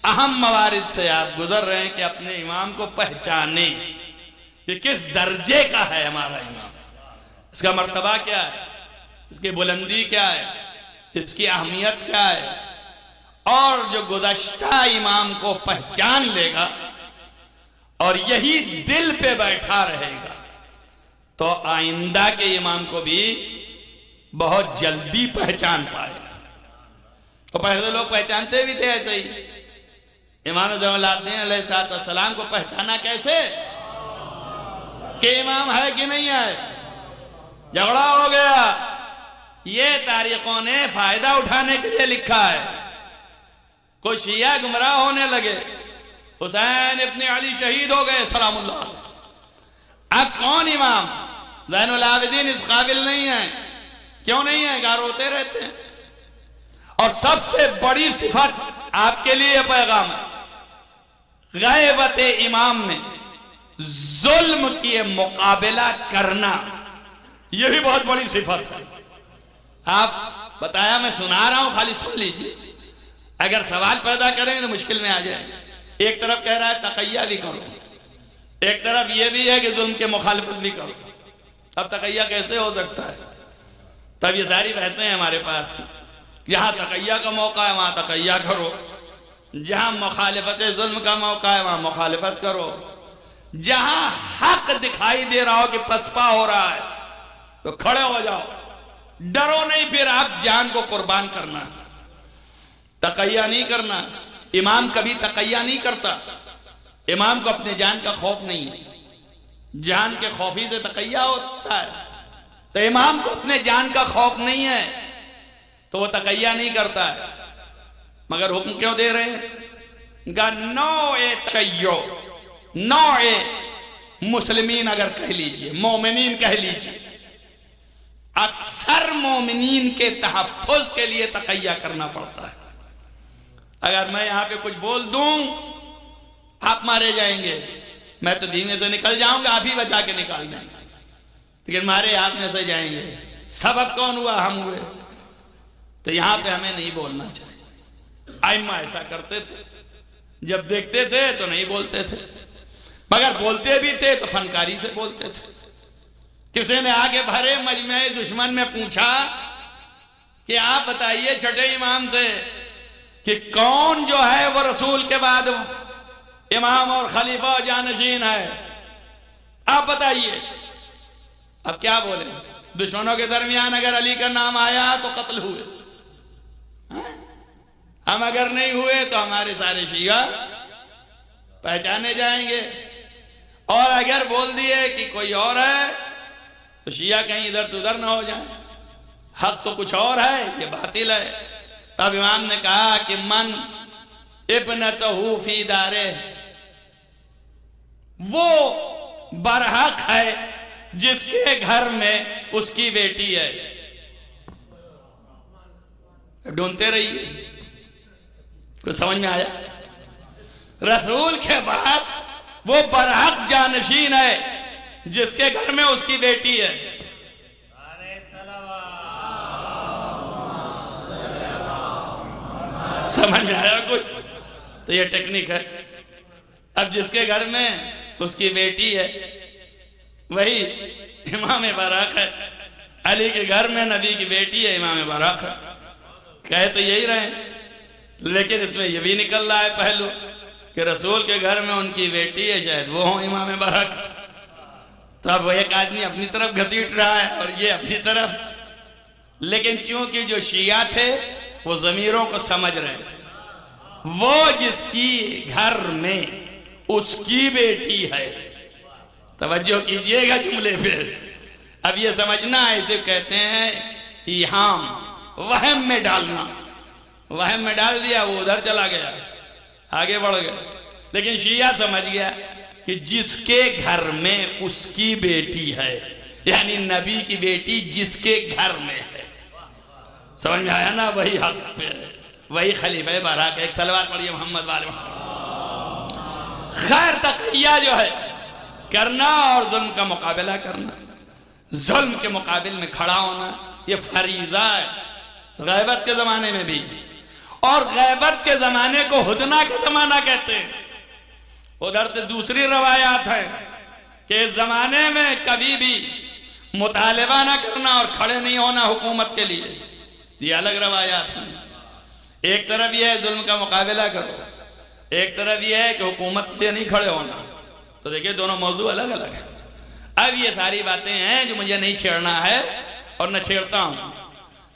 اہم موارد سے آپ گزر رہے ہیں کہ اپنے امام کو پہچانیں، یہ کس درجے کا ہے ہمارا امام، اس کا مرتبہ کیا ہے، اس کی بلندی کیا ہے، اس کی اہمیت کیا ہے۔ اور جو گزشتہ امام کو پہچان لے گا اور یہی دل پہ بیٹھا رہے گا تو آئندہ کے امام کو بھی بہت جلدی پہچان پائے گا۔ تو پہلے لوگ پہچانتے بھی تھے ایسے ہی۔ امام زین العابدین علیہ السلام کو پہچانا کیسے کہ امام ہے کہ نہیں ہے؟ جھگڑا ہو گیا، یہ تاریخوں نے فائدہ اٹھانے کے لیے لکھا ہے۔ کچھ شیعہ گمراہ ہونے لگے، حسین ابن علی شہید ہو گئے سلام اللہ علیہ۔ اب کون امام؟ زین العابدین اس قابل نہیں ہے۔ کیوں نہیں ہے؟ کہ روتے رہتے ہیں۔ اور سب سے بڑی صفت آپ کے لیے پیغام ہے، غیبت امام میں ظلم کی مقابلہ کرنا، یہ بھی بہت بڑی صفت ہے۔ آپ بتایا، میں سنا رہا ہوں، خالی سن لیجئے، اگر سوال پیدا کریں تو مشکل میں آ جائیں۔ ایک طرف کہہ رہا ہے تقیہ بھی کرو، ایک طرف یہ بھی ہے کہ ظلم کے مخالفت بھی کرو۔ اب تقیہ کیسے ہو سکتا ہے؟ تب یہ ساری بحثیں ہیں ہمارے پاس، جہاں تقیہ کا موقع ہے وہاں تقیہ کرو، جہاں مخالفت ظلم کا موقع ہے وہاں مخالفت کرو، جہاں حق دکھائی دے رہا ہو کہ پسپا ہو رہا ہے تو کھڑے ہو جاؤ، ڈرو نہیں، پھر آپ جان کو قربان کرنا، تقیہ نہیں کرنا۔ امام کبھی تقیہ نہیں کرتا، امام کو اپنے جان کا خوف نہیں ہے، جان کے خوفی سے تقیہ ہوتا ہے، تو امام کو اپنے جان کا خوف نہیں ہے تو وہ تقیہ نہیں کرتا ہے۔ مگر حکم کیوں دے رہے ہیں؟ ان کا نوع تشیع، نوع مسلمین اگر کہہ لیجئے، مومنین کہہ لیجئے، اکثر مومنین کے تحفظ کے لیے تقیہ کرنا پڑتا ہے۔ اگر میں یہاں پہ کچھ بول دوں آپ مارے جائیں گے، میں تو دینے سے نکل جاؤں گا، آپ ہی بچا کے نکال دیں گے، لیکن مارے آپ میں سے جائیں گے۔ سبب کون ہوا؟ ہم ہوئے۔ تو یہاں پہ ہمیں نہیں بولنا چاہیے۔ ائمہ ایسا کرتے تھے، جب دیکھتے تھے تو نہیں بولتے تھے، مگر بولتے بھی تھے تو فنکاری سے بولتے تھے۔ کسی نے آگے بھرے مجمع دشمن میں پوچھا کہ آپ بتائیے چھٹے امام سے کہ کون جو ہے وہ رسول کے بعد امام اور خلیفہ اور جانشین ہے؟ آپ بتائیے. اب کیا بولے؟ دشمنوں کے درمیان اگر علی کا نام آیا تو قتل ہوئے، ہم اگر نہیں ہوئے تو ہمارے سارے شیعہ پہچانے جائیں گے، اور اگر بول دیے کہ کوئی اور ہے تو شیعہ کہیں ادھر سے ادھر نہ ہو جائیں. حق تو کچھ اور ہے، یہ باطل ہے. تب امام نے کہا کہ من ابنتہ فی دارے، وہ برحق ہے جس کے گھر میں اس کی بیٹی ہے. ڈھونڈتے رہیے، کچھ سمجھ میں آیا؟ رسول کے بعد وہ برحق جانشین ہے جس کے گھر میں اس کی بیٹی ہے. سمجھ میں آیا کچھ؟ تو یہ ٹیکنیک ہے. اب جس کے گھر میں اس کی بیٹی ہے وہی امام برحق ہے. علی کے گھر میں نبی کی بیٹی ہے، امام برحق ہے. کہے تو یہی رہے، لیکن اس میں یہ بھی نکل رہا ہے پہلو کہ رسول کے گھر میں ان کی بیٹی ہے، شاید وہ ہوں امام برحق. تو اب وہ ایک آدمی اپنی طرف گھسیٹ رہا ہے اور یہ اپنی طرف. لیکن چونکہ جو شیعہ تھے وہ ضمیروں کو سمجھ رہے تھے، وہ جس کی گھر میں اس کی بیٹی ہے. توجہ کیجئے گا جملے پہ. اب یہ سمجھنا اسے کہتے ہیں ایہام، وہم میں ڈالنا. وہم میں ڈال دیا، وہ ادھر چلا گیا، آگے بڑھ گیا. لیکن شیعہ سمجھ گیا کہ جس کے گھر میں اس کی بیٹی ہے، یعنی نبی کی بیٹی جس کے گھر میں ہے. سمجھ میں آیا نا؟ وہی حق پہ ہے، وہی خلیفہ برحق ہے. ایک صلوات پڑھیے محمد والے محمد. خیر تقیہ جو ہے کرنا اور ظلم کا مقابلہ کرنا، ظلم کے مقابل میں کھڑا ہونا، یہ فریضہ ہے. غیبت کے زمانے میں بھی، اور غیبت کے زمانے کو ہدنہ کا زمانہ کہتے ہیں. ادھر سے دوسری روایات ہیں کہ اس زمانے میں کبھی بھی مطالبہ نہ کرنا اور کھڑے نہیں ہونا حکومت کے لیے، یہ الگ روایات ہیں. ایک طرف یہ ہے ظلم کا مقابلہ کرو، ایک طرف یہ ہے کہ حکومت کے لیے نہیں کھڑے ہونا. تو دیکھیں دونوں موضوع الگ الگ ہیں. اب یہ ساری باتیں ہیں جو مجھے نہیں چھیڑنا ہے اور نہ چھیڑتا ہوں.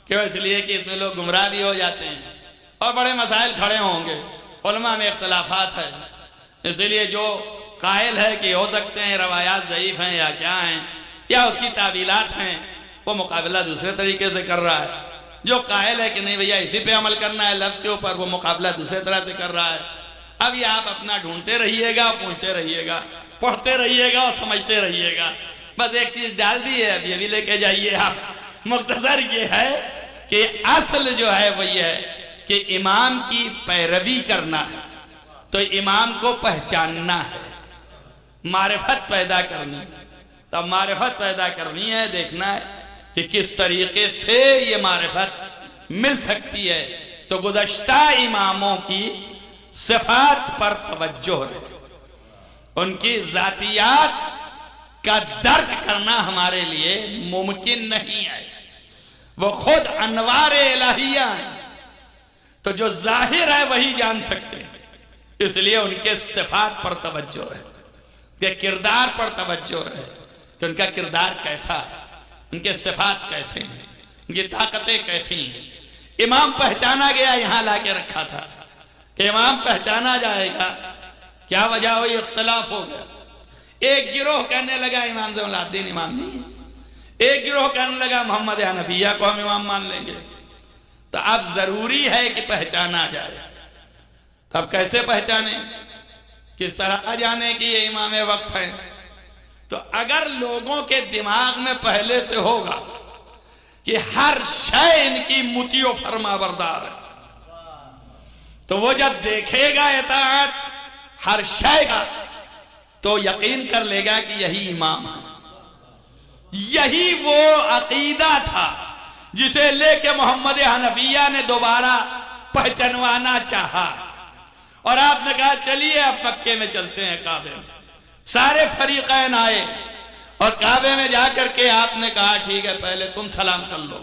کیوں؟ اس لیے کہ اس میں لوگ گمراہ بھی ہو جاتے ہیں اور بڑے مسائل کھڑے ہوں گے. علماء میں اختلافات ہے، اس لیے جو قائل ہے کہ ہو سکتے ہیں روایات ضعیف ہیں یا کیا ہیں یا اس کی تعویلات ہیں، وہ مقابلہ دوسرے طریقے سے کر رہا ہے. جو قائل ہے کہ نہیں بھیا اسی پہ عمل کرنا ہے لفظ کے اوپر، وہ مقابلہ دوسرے طرح سے کر رہا ہے. اب یہ آپ اپنا ڈھونڈتے رہیے گا، پوچھتے رہیے گا، پڑھتے رہیے گا اور سمجھتے رہیے گا. بس ایک چیز ڈال دی ہے، اب یہ بھی لے کے جائیے آپ. مختصر یہ ہے کہ اصل جو ہے وہ یہ ہے کہ امام کی پیروی کرنا ہے تو امام کو پہچاننا ہے، معرفت پیدا کرنی ہے. تب معرفت پیدا کرنی ہے، دیکھنا ہے کہ کس طریقے سے یہ معرفت مل سکتی ہے. تو گزشتہ اماموں کی صفات پر توجہ رہے، ان کی ذاتیات کا درک کرنا ہمارے لیے ممکن نہیں ہے. وہ خود انوار الہیہ ہیں، تو جو ظاہر ہے وہی جان سکتے ہیں. اس لیے ان کے صفات پر توجہ ہے، کہ کردار پر توجہ ہے کہ ان کا کردار کیسا ہے، ان کے صفات کیسے ہیں، ان کی طاقتیں کیسی ہیں. امام پہچانا گیا، یہاں لا کے رکھا تھا کہ امام پہچانا جائے گا. کیا وجہ ہوئی؟ اختلاف ہو گیا. ایک گروہ کہنے لگا امام زین العابدین امام نہیں ہے، ایک گروہ کہنے لگا محمد حنفیہ کو ہم امام مان لیں گے. تو اب ضروری ہے کہ پہچانا جائے. اب کیسے پہچانے، کس طرح جانے کہ یہ امام وقت ہے؟ تو اگر لوگوں کے دماغ میں پہلے سے ہوگا کہ ہر شے ان کی مطیع و فرما بردار ہے، تو وہ جب دیکھے گا اطاعت ہر شے کا تو یقین کر لے گا کہ یہی امام ہے. یہی وہ عقیدہ تھا جسے لے کے محمد حنفیہ نے دوبارہ پہچنوانا چاہا، اور آپ نے کہا چلیے اب مکے میں چلتے ہیں کعبے میں. سارے فریقین آئے اور کعبے میں جا کر کے آپ نے کہا ٹھیک ہے پہلے تم سلام کر لو.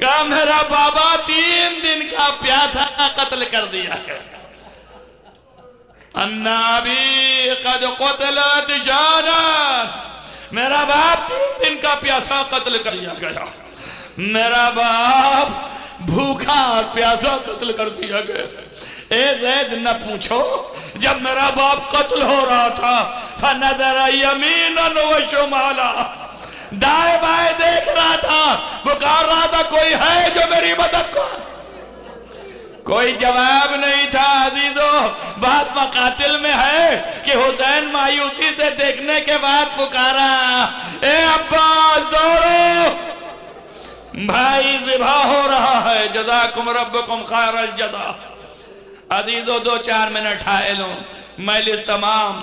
کہا میرا بابا 3 دن کا پیاسا قتل کر دیا گیا. النبی قد قتلت جانا، میرا باپ 3 دن کا پیاسا قتل کر دیا گیا. میرا باپ بھوکا اور پیاسا قتل کر دیا گیا. اے زید نہ پوچھو، جب میرا باپ قتل ہو رہا تھا فنظر یمینا و شمالا، دائیں بائیں دیکھ رہا تھا، پکار رہا تھا کوئی ہے جو میری مدد کو. کوئی جواب نہیں تھا. عزیزو بات مقاتل میں ہے کہ حسین مایوسی سے دیکھنے کے بعد پکارا، اے عباس دوڑو، بھائی ذبح ہو رہا ہے، جزاکم ربکم خیر الجزا. عزیزو 2-4 منٹ آئے لوں، مجلس تمام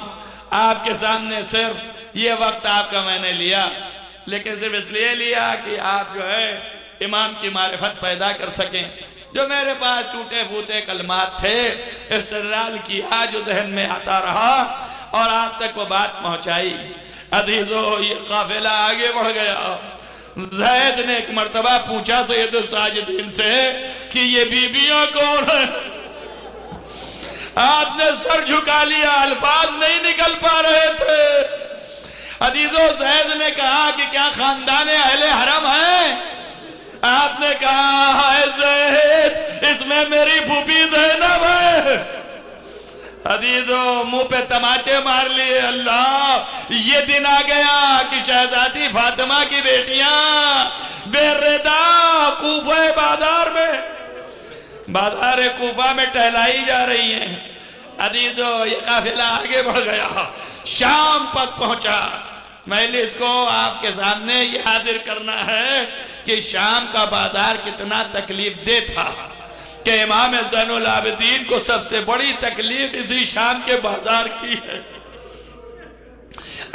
آپ کے سامنے. صرف یہ وقت آپ کا میں نے لیا، لیکن صرف اس لیے لیا کہ آپ جو ہے امام کی معرفت پیدا کر سکیں. جو میرے پاس ٹوٹے پھوٹے کلمات تھے استدلال کیا جو ذہن میں آتا رہا اور آپ تک وہ بات پہنچائی. عزیزو یہ قافلہ آگے بڑھ گیا. زید نے ایک مرتبہ پوچھا سید الساجدین سے کہ یہ بیویاں کون ہیں؟ آپ نے سر جھکا لیا، الفاظ نہیں نکل پا رہے تھے. عزیزو زید نے کہا کہ کیا خاندان اہل حرم ہے؟ آپ نے کہا ہے زید اس میں میری پھوپھی زینب ہے. عزیزو منہ پہ تماچے مار لیے. اللہ یہ دن آ گیا کہ شہزادی فاطمہ کی بیٹیاں بے ردا کوفہ بازار کوفہ میں ٹہلائی جا رہی ہیں. عزیزو یہ قافلہ آگے بڑھ گیا، شام تک پہنچا. مجلس کو آپ کے سامنے یہ حاضر کرنا ہے کہ شام کا بازار کتنا تکلیف دہ تھا، کہ امام زین العابدین کو سب سے بڑی تکلیف اسی شام کے بازار کی ہے.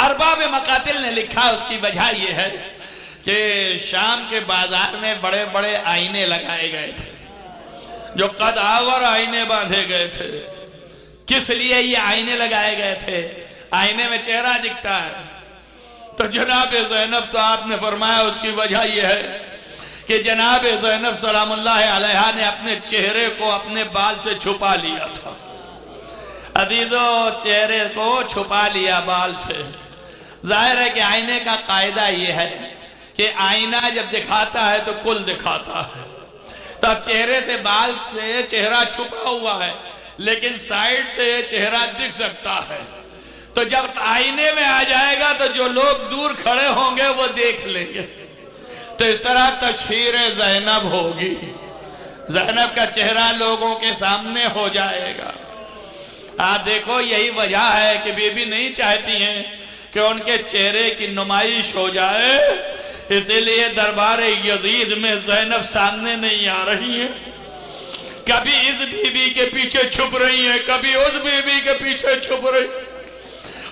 ارباب مقاتل نے لکھا، اس کی وجہ یہ ہے کہ شام کے بازار میں بڑے بڑے آئینے لگائے گئے تھے، جو قد آور آئینے باندھے گئے تھے. کس لیے یہ آئینے لگائے گئے تھے؟ آئینے میں چہرہ دکھتا ہے. تو جناب زینب تو آپ نے فرمایا اس کی وجہ یہ ہے کہ جناب زینب سلام اللہ علیہ نے اپنے چہرے کو اپنے بال سے چھپا لیا تھا. عزیزو چہرے کو چھپا لیا بال سے. ظاہر ہے کہ آئینے کا قاعدہ یہ ہے کہ آئینہ جب دکھاتا ہے تو کل دکھاتا ہے. تو اب چہرے سے بال سے چہرہ چھپا ہوا ہے لیکن سائیڈ سے چہرہ دکھ سکتا ہے. تو جب آئینے میں آ جائے گا تو جو لوگ دور کھڑے ہوں گے وہ دیکھ لیں گے. تو اس طرح تشہیر زینب ہوگی، زینب کا چہرہ لوگوں کے سامنے ہو جائے گا. آپ دیکھو یہی وجہ ہے کہ بی بی نہیں چاہتی ہیں کہ ان کے چہرے کی نمائش ہو جائے، اسی لیے دربار یزید میں زینب سامنے نہیں آ رہی ہیں. کبھی اس بی بی کے پیچھے چھپ رہی ہیں، کبھی اس بی بی کے پیچھے چھپ رہی ہیں.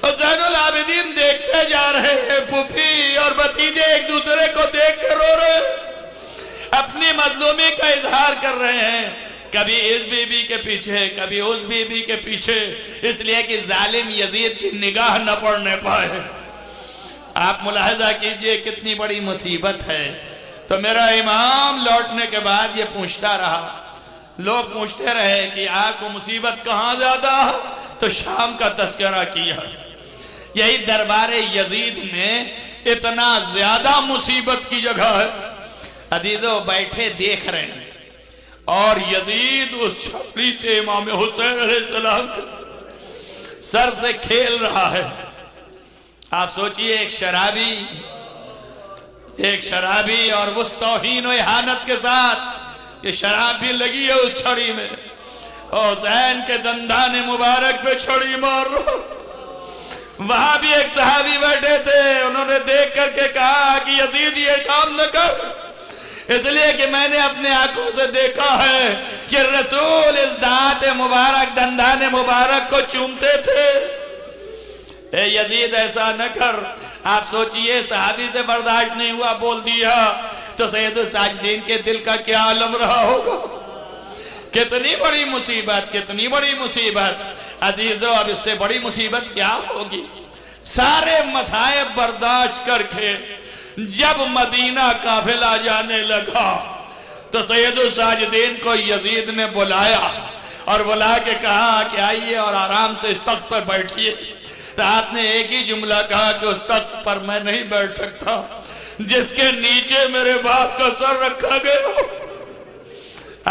اور زین العابدین دیکھتے جا رہے ہیں، پھوپھی اور بھتیجے ایک دوسرے کو دیکھ کر رو رہے ہیں، اپنی مظلومی کا اظہار کر رہے ہیں. کبھی اس بی بی کے پیچھے، کبھی اس بی بی کے پیچھے، اس لیے کہ ظالم یزید کی نگاہ نہ پڑنے پائے. آپ ملاحظہ کیجئے کتنی بڑی مصیبت ہے. تو میرا امام لوٹنے کے بعد یہ پوچھتا رہا، لوگ پوچھتے رہے کہ آپ کو مصیبت کہاں زیادہ؟ تو شام کا تذکرہ کیا. یہی دربار یزید میں اتنا زیادہ مصیبت کی جگہ ہے. عزیزو بیٹھے دیکھ رہے ہیں اور یزید اس چھپڑی سے امام حسین علیہ السلام سر سے کھیل رہا ہے. آپ سوچئے ایک شرابی اور اس توہین و احانت کے ساتھ یہ شراب بھی لگی ہے اس چھڑی میں، اور حسین کے دندان مبارک پہ چھڑی مار رہا. وہاں بھی ایک صحابی بیٹھے تھے، انہوں نے دیکھ کر کے کہا کہ یزید یہ کام نہ کر، اس لیے کہ میں نے اپنے آنکھوں سے دیکھا ہے کہ رسول اس دانت مبارک دندان مبارک کو چومتے تھے. اے یزید ایسا نہ کر. آپ سوچئے صحابی سے برداشت نہیں ہوا، بول دیا، تو سید الساجدین کے دل کا کیا عالم رہا ہوگا. کتنی بڑی مصیبت، کتنی بڑی مصیبت. عزیزو اب اس سے بڑی مصیبت کیا ہوگی؟ سارے مصائب برداشت کر کے جب مدینہ قافلہ جانے لگا، تو سید الساجدین کو یزید نے بلایا اور بلا کے کہا کہ آئیے اور آرام سے اس تخت پر بیٹھیے. تو آپ نے ایک ہی جملہ کہا کہ اس تخت پر میں نہیں بیٹھ سکتا جس کے نیچے میرے باپ کا سر رکھا گیا.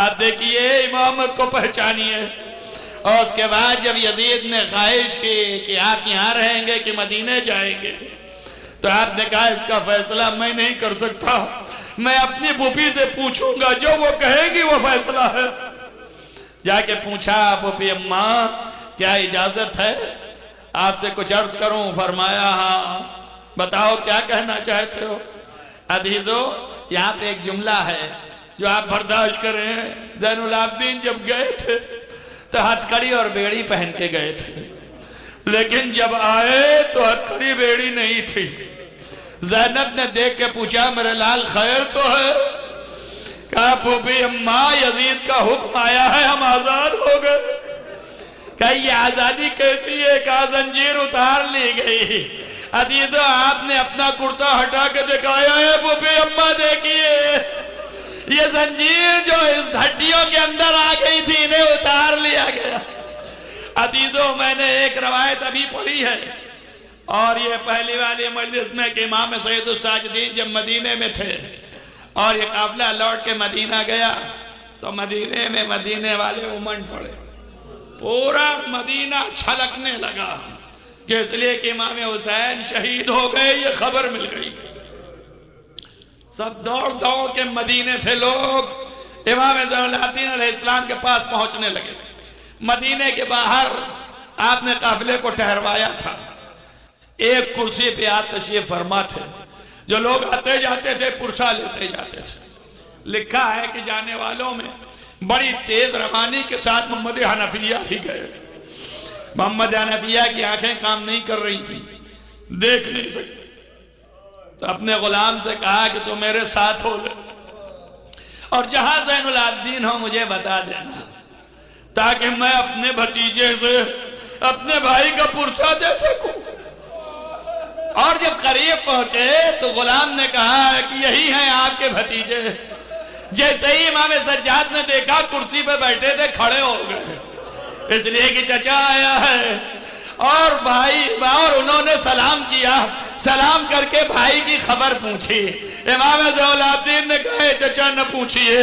آپ دیکھیے امامت کو پہچانیے. اور اس کے بعد جب یزید نے خواہش کی کہ آپ یہاں رہیں گے کہ مدینے جائیں گے تو آپ نے کہا اس کا فیصلہ میں نہیں کر سکتا, میں اپنی پھوپھی سے پوچھوں گا, جو وہ کہے گی وہ فیصلہ ہے. جا کے پوچھا پھوپھی اماں کیا اجازت ہے آپ سے کچھ عرض کروں؟ فرمایا ہاں بتاؤ کیا کہنا چاہتے ہو؟ عزیزو یہاں پہ ایک جملہ ہے جو آپ برداشت کریں. زین العابدین جب گئے تھے تو ہتھکڑی اور بیڑی پہن کے گئے تھے, لیکن جب آئے تو ہتھکڑی بیڑی نہیں تھی. زینب نے دیکھ کے پوچھا میرے لال خیر تو ہے؟ کہا پھوپھی اماں یزید کا حکم آیا ہے ہم آزاد ہو گئے. کہا یہ آزادی کیسی ہے؟ کہا زنجیر اتار لی گئی. عزیزو آپ نے اپنا کرتا ہٹا کے دکھایا ہے پھوپھی اماں دیکھیے یہ زنجیر جو اس ہڈیوں کے اندر آ گئی تھی انہیں اتار لیا گیا. عزیزو میں نے ایک روایت ابھی پڑھی ہے اور یہ پہلی والی مجلس میں کہ امام سید الساجدین جب مدینے میں تھے اور یہ قافلہ لوٹ کے مدینہ گیا تو مدینے میں مدینے والے امنڈ پڑے, پورا مدینہ چھلکنے لگا کہ اس لیے کہ امام حسین شہید ہو گئے یہ خبر مل گئی. سب دوڑ دوڑ کے مدینے سے لوگ امام زین العابدین علیہ السلام کے پاس پہنچنے لگے. مدینے کے باہر آپ نے قافلے کو ٹھہروایا تھا. ایک کرسی پہ آپ تشریف فرما تھے, جو لوگ آتے جاتے تھے پرسا لیتے جاتے تھے. لکھا ہے کہ جانے والوں میں بڑی تیز روانی کے ساتھ محمد حنفیہ بھی گئے. محمد حنفیہ کی آنکھیں کام نہیں کر رہی تھی, دیکھ نہیں سکتے, تو اپنے غلام سے کہا کہ تو میرے ساتھ ہو لے اور جہاں زین العابدین ہو مجھے بتا دینا تاکہ میں اپنے بھتیجے سے اپنے بھائی کا پرسا دے سکوں. اور جب قریب پہنچے تو غلام نے کہا کہ یہی ہیں آپ کے بھتیجے. جیسے ہی امام سجاد نے دیکھا کرسی پہ بیٹھے تھے کھڑے ہو گئے, اس لیے کہ چچا آیا ہے. اور بھائی اور انہوں نے سلام کیا, سلام کر کے بھائی کی خبر پوچھی. امام زین العابدین نے کہا چچا نہ پوچھئے,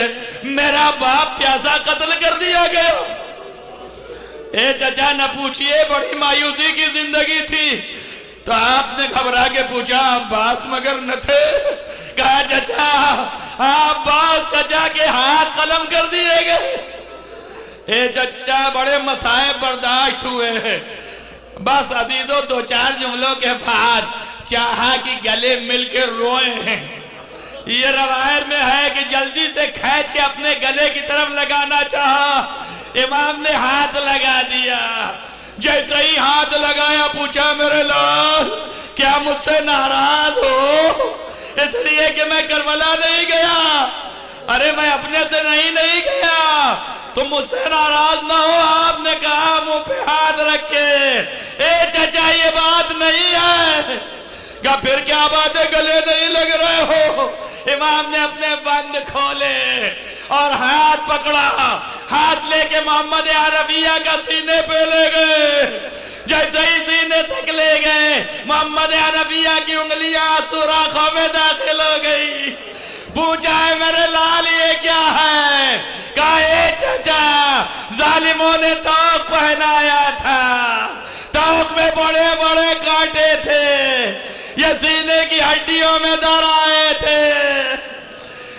میرا باپ پیاسا قتل کر دیا گیا. اے چچا نہ پوچھئے, بڑی مایوسی کی زندگی تھی. تو آپ نے گھبرا کے پوچھا عباس مگر نہ تھے؟ کہا چچا عباس چچا کے ہاتھ قلم کر دیے گئے. اے چچا بڑے مصائب برداشت ہوئے ہیں. بس عزیزو دو چار جملوں کے بعد چاہا کہ گلے مل کے روئے ہیں. یہ روایت میں ہے کہ جلدی سے کھینچ کے اپنے گلے کی طرف لگانا چاہا, امام نے ہاتھ لگا دیا. جیسے ہی ہاتھ لگایا پوچھا میرے لال کیا مجھ سے ناراض ہو؟ اس لیے کہ میں کربلا نہیں گیا. ارے میں اپنے سے نہیں گیا, تم مجھ سے ناراض نہ ہو. آپ نے کہا منہ پہ ہاتھ رکھ کے اے چچا یہ بات نہیں ہے. کہا پھر کیا بات ہے, گلے نہیں لگ رہے ہو؟ امام نے اپنے بند کھولے اور ہاتھ پکڑا, ہاتھ لے کے محمد حنفیہ کا سینے پہ لے گئے. جیسے ہی سینے تک لے گئے محمد حنفیہ کی انگلیاں سوراخوں میں داخل ہو گئی. پوچھا ہے میرے لال یہ کیا ہے؟ کہا اے چچا ظالموں نے توق پہنایا تھا, توق میں بڑے بڑے کانٹے تھے, یہ سینے کی ہڈیوں میں در آئے تھے.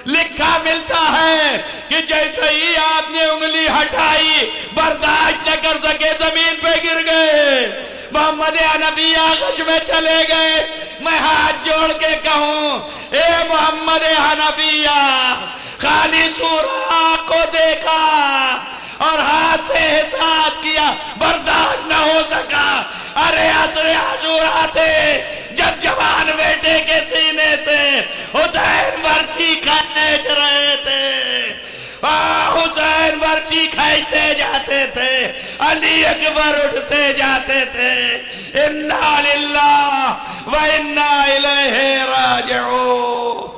لکھا ملتا ہے کہ جیسے ہی آپ نے انگلی ہٹائی برداشت نہ کر سکے زمین پہ گر گئے. محمد حنفیہ غش میں چلے گئے. میں ہاتھ جوڑ کے کہوں اے محمد حنفیہ, خالی سوراخ کو دیکھا اور ہاتھ سے احساس کیا, برداشت نہ ہو سکا. ارے عصر عاشورا تھے جب جوان بیٹے کے سینے سے حسین برچی کھینچ رہے تھے. حسین برچی کھینچتے جاتے تھے, علی اکبر اٹھتے جاتے تھے. انا للہ و انا الیہ راجعون.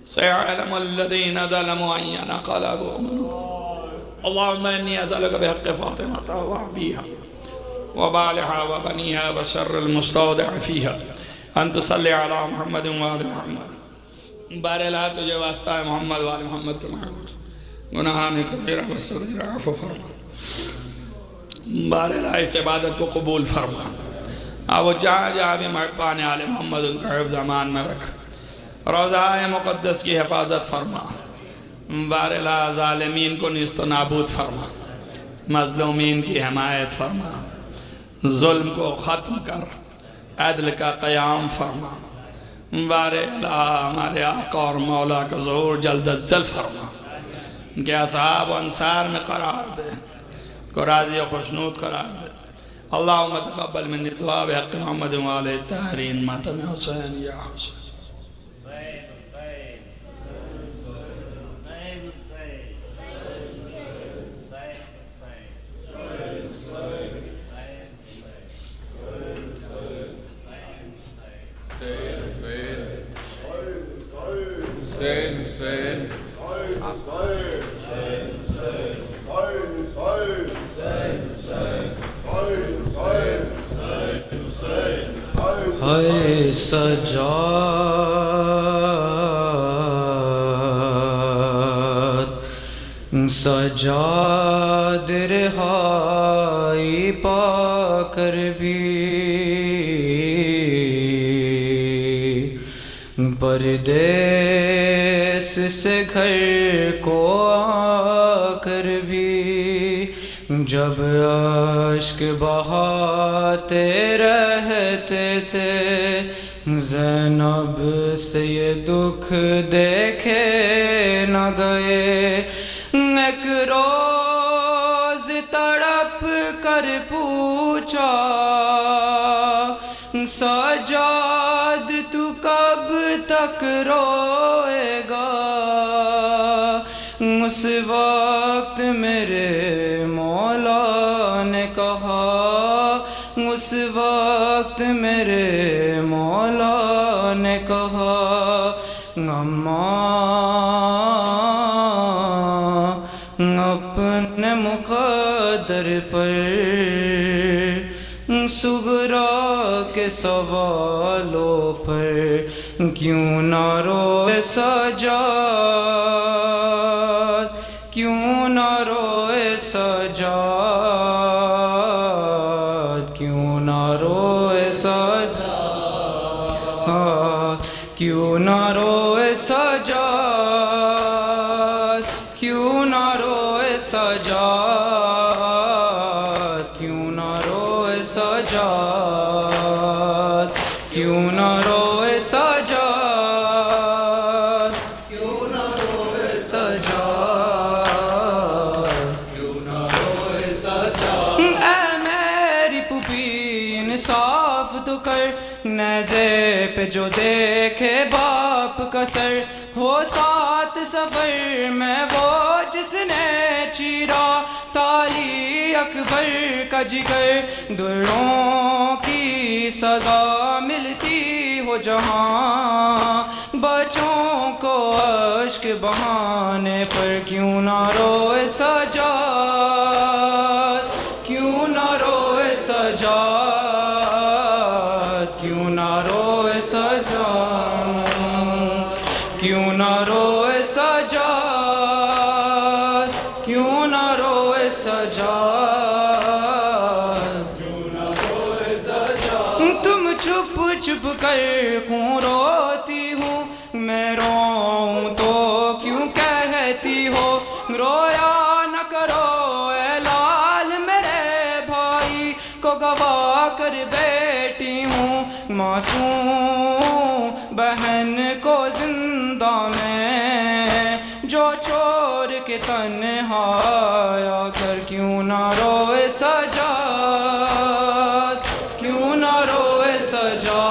سيعلم الذين ظلموا أي انقلاب اللهم إني أسألك بحق فاطمة وأبيها وبالها وبنيها وشر المستودع فيها أن تصلي على محمد وآل محمد. بارلا تجھے واسطہ ہے محمد وآل محمد کے محبوب گناہان کبیرہ و صغیرہ عفو فرما. بارلا اس عبادت کو قبول فرما. اب جہاں جہاں بھی محبان آل محمد ان کا حفظ امان میں رکھ. روضہ مقدس کی حفاظت فرما. بارلا ظالمین کو نیست و نابود فرما. مظلومین کی حمایت فرما. ظلم کو ختم کر. عدل کا قیام فرما. بارلا ہمارے آقا اور مولا کا ظہور جلد از جلد فرما. ان کے اصحاب و انصار میں قرار دے. کو راضی و خوشنود قرار دے. اللہم تقبل منی دعا بحق محمد و آلہ الطاہرین ماتم حسین یا حسین. ہائے سجاد سجاد رہائی پا کر بھی پردیس سے گھر کو آ کر بھی جب اشک بہاتے رہتے تھے زینب سے یہ دکھ دیکھے نہ گئے. ایک روز تڑپ کر پوچھا سجاد تو کب تک روئے گا. اس وقت میرے مولا نے کہا اس وقت میرے مولا نے کہا اماں اپنے مقدر پر صغرا کے سوالوں پر کیوں نہ روئے سجاد کیوں نہ روئے سجاد کیوں نہ روئے سجاد کیوں نہ روئے سجاد کیوں نہ روئے سجاد کیوں نہ روئے سجاد کیوں نہ روئے سجاد کیوں نہ روئے سجاد کیوں نہ روئے سجاد. اے میری پھوپھی انصاف تو کر نیزے پہ جو دیکھے باپ کا سر ہو سات سفر میں وہ جس نے چیرا تالی اکبر کا جگر. دروں کی سزا ملتی ہو جہاں بچوں کو اشک بہانے پر کیوں نہ روئے سجاد کیوں نہ روئے سجاد کیوں نہ روئے سجاد کیوں نہ روئے سجاد کیوں نہ روئے سجاد کیوں نہ روئے سجاد. تم چھپ چھپ کر کیوں روتی ہوں میں روؤں تو کیوں کہتی ہو رویا نہ کرو اے لال میرے بھائی کو گوا کر بیٹی ہوں معصوم بہن کو زندہ میں جو چور کے تنہا آیا کر کیوں نہ روئے سجاد کیوں نہ روئے سجاد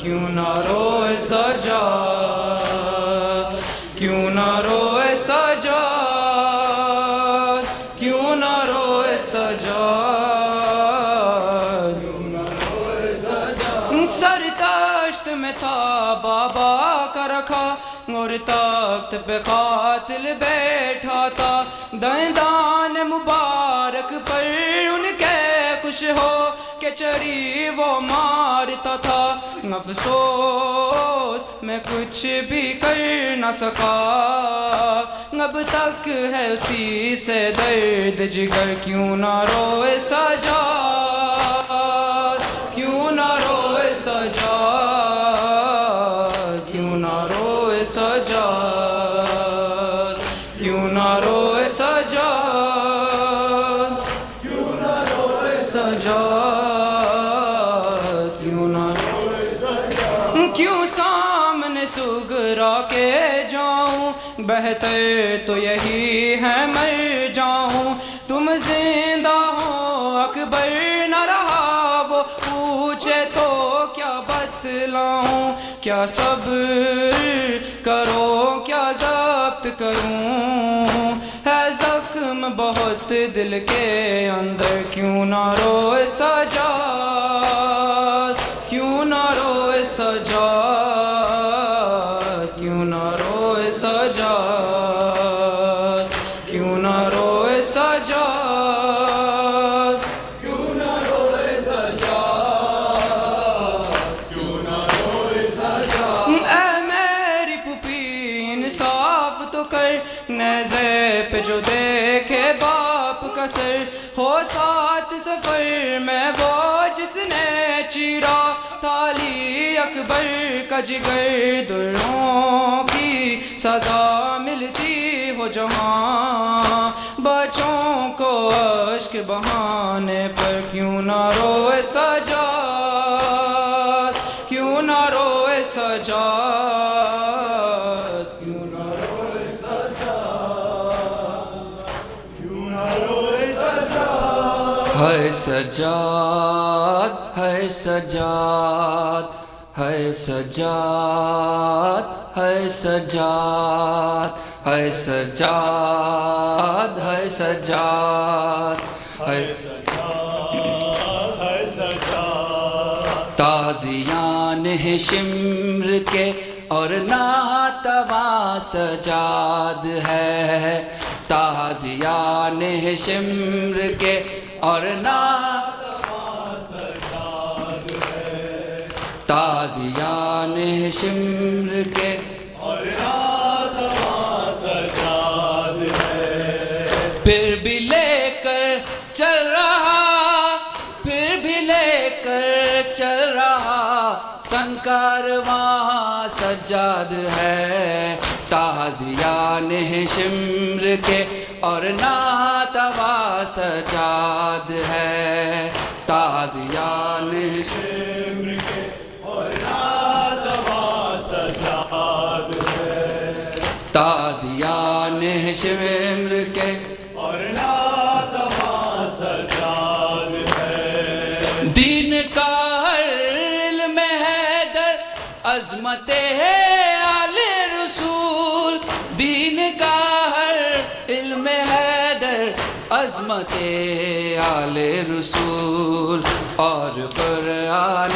کیوں نہ روئے سجاد کیوں نہ روئے سجاد کیوں نہ روئے سجاد. سر دشت میں تھا بابا کا رکھا اور تخت پہ قاتل بیٹھا تھا دندان مبارک پر ان کے خوش ہو کہ چری وہ مارتا تھا افسوس میں کچھ بھی کر نہ سکا اب تک ہے اسی سے درد جگر کیوں نہ روئے سجاد کیوں نہ روئے سجاد کیوں نہ روئے سجاد کیوں نہ روئے سجاد کیوں نہ روئے سجاد کیوں نہ روئے سجاد کیوں سامنے سگرا کے جاؤں بہتر تو یہی ہے مر جاؤں تم زندہ ہو اکبر نہ رہا وہ پوچھے تو کیا بتلاؤں کیا صبر کرو کیا ضبط کروں ہے زخم بہت دل کے اندر کیوں نہ روئے سجاد کیوں نہ روئے سجاد کیوں نہ روئے سجاد کیوں نہ روئے سجاد کیوں نہ روئے سجاد کیوں نہ روئے سجاد اے میری پھوپھی انصاف تو کر نیزے پہ جو دیکھے باپ کا سر ہو ساتھ سفر میں وہ جس نے چیرا تالی اکبر کا جگر دروں کی سزا ملتی ہو جہاں بچوں کو اشک بہانے پر کیوں نہ روئے سجاد کیوں نہ روئے سجاد کیوں نہ روئے سجاد کیوں نہ روئے سجاد ہے سجاد ہے سجاد ہے سجاد ہے سجاد ہے سجاد ہے سجاد ہے تازیان ہے شمر کے اور ناتواں سجاد ہے تازیان ہے شمر کے اور ناتواں سجاد ہے تازیان ہے شمر کے اور ناتواں سجاد ہے پھر بھی لے کر چل رہا پھر بھی لے کر چل رہا سنکارواں سجاد ہے تازیان ہے شمر کے اور ناتواں سجاد ہے تازیان ہے شمر کے اور ناتواں سجاد ہے تازیان ہے شمر کے اور ناتواں سجاد ہے دین کا ہر علم ہے در عظمت ہے آل رسول دین کا ہر علم ہے در عظمت آل رسول اور قرآن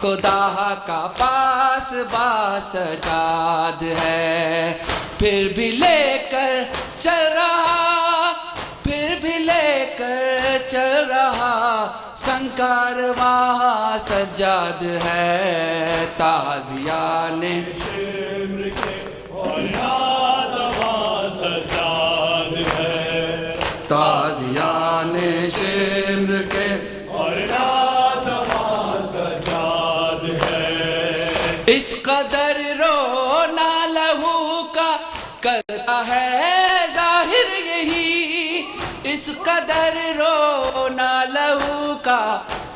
خدا کا پاس باسجاد ہے پھر بھی لے کر چل رہا پھر بھی لے کر چل رہا سنکارواں سجاد ہے تازیان شمر کے اور ناتواں سجاد ہے تازیان شمر کے اور ناتواں سجاد ہے اس قدر رونا لہو کا کرتا ہے ظاہر یہی اس قدر رونا لہو کا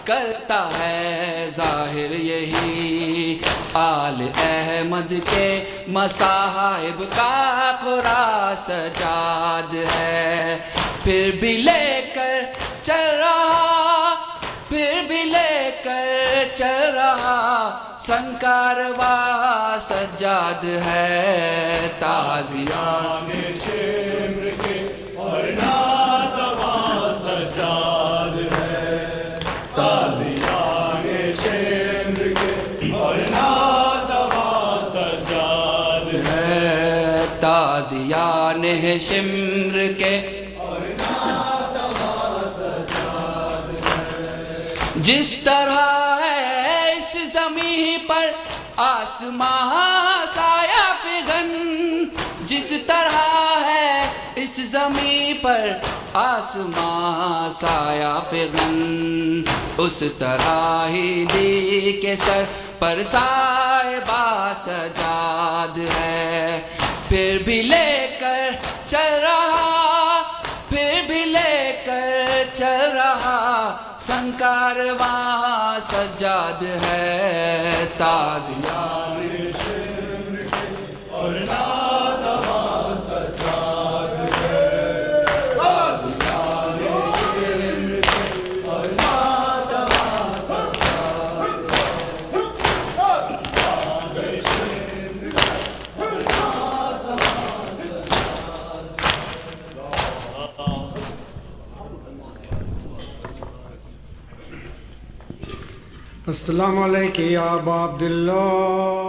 کرتا ہے ظاہر یہی آل احمد کے مصاحب کا قرآن سجاد ہے پھر بھی لے کر چل رہا پھر بھی لے کر چل رہا سنکارواں سجاد ہے تازیان شمر کے اور ناتواں سجاد ہے تازیان شمر کے اور ناتواں تازیان ہے شمر کے جس طرح ہے اس زمین پر آسمان سایہ فگن جس طرح ہے اس زمین پر آسمان سایہ فگن اس طرح ہی دی کے سر پر صاحبہ سجاد ہے پھر بھی لے کر چل رہا پھر بھی لے کر چل رہا سنگ کارواں سجاد ہے تازیان اور ناتواں سجاد ہے تازیان اور ناتواں سجاد السلام علیکم یا ابا عبداللہ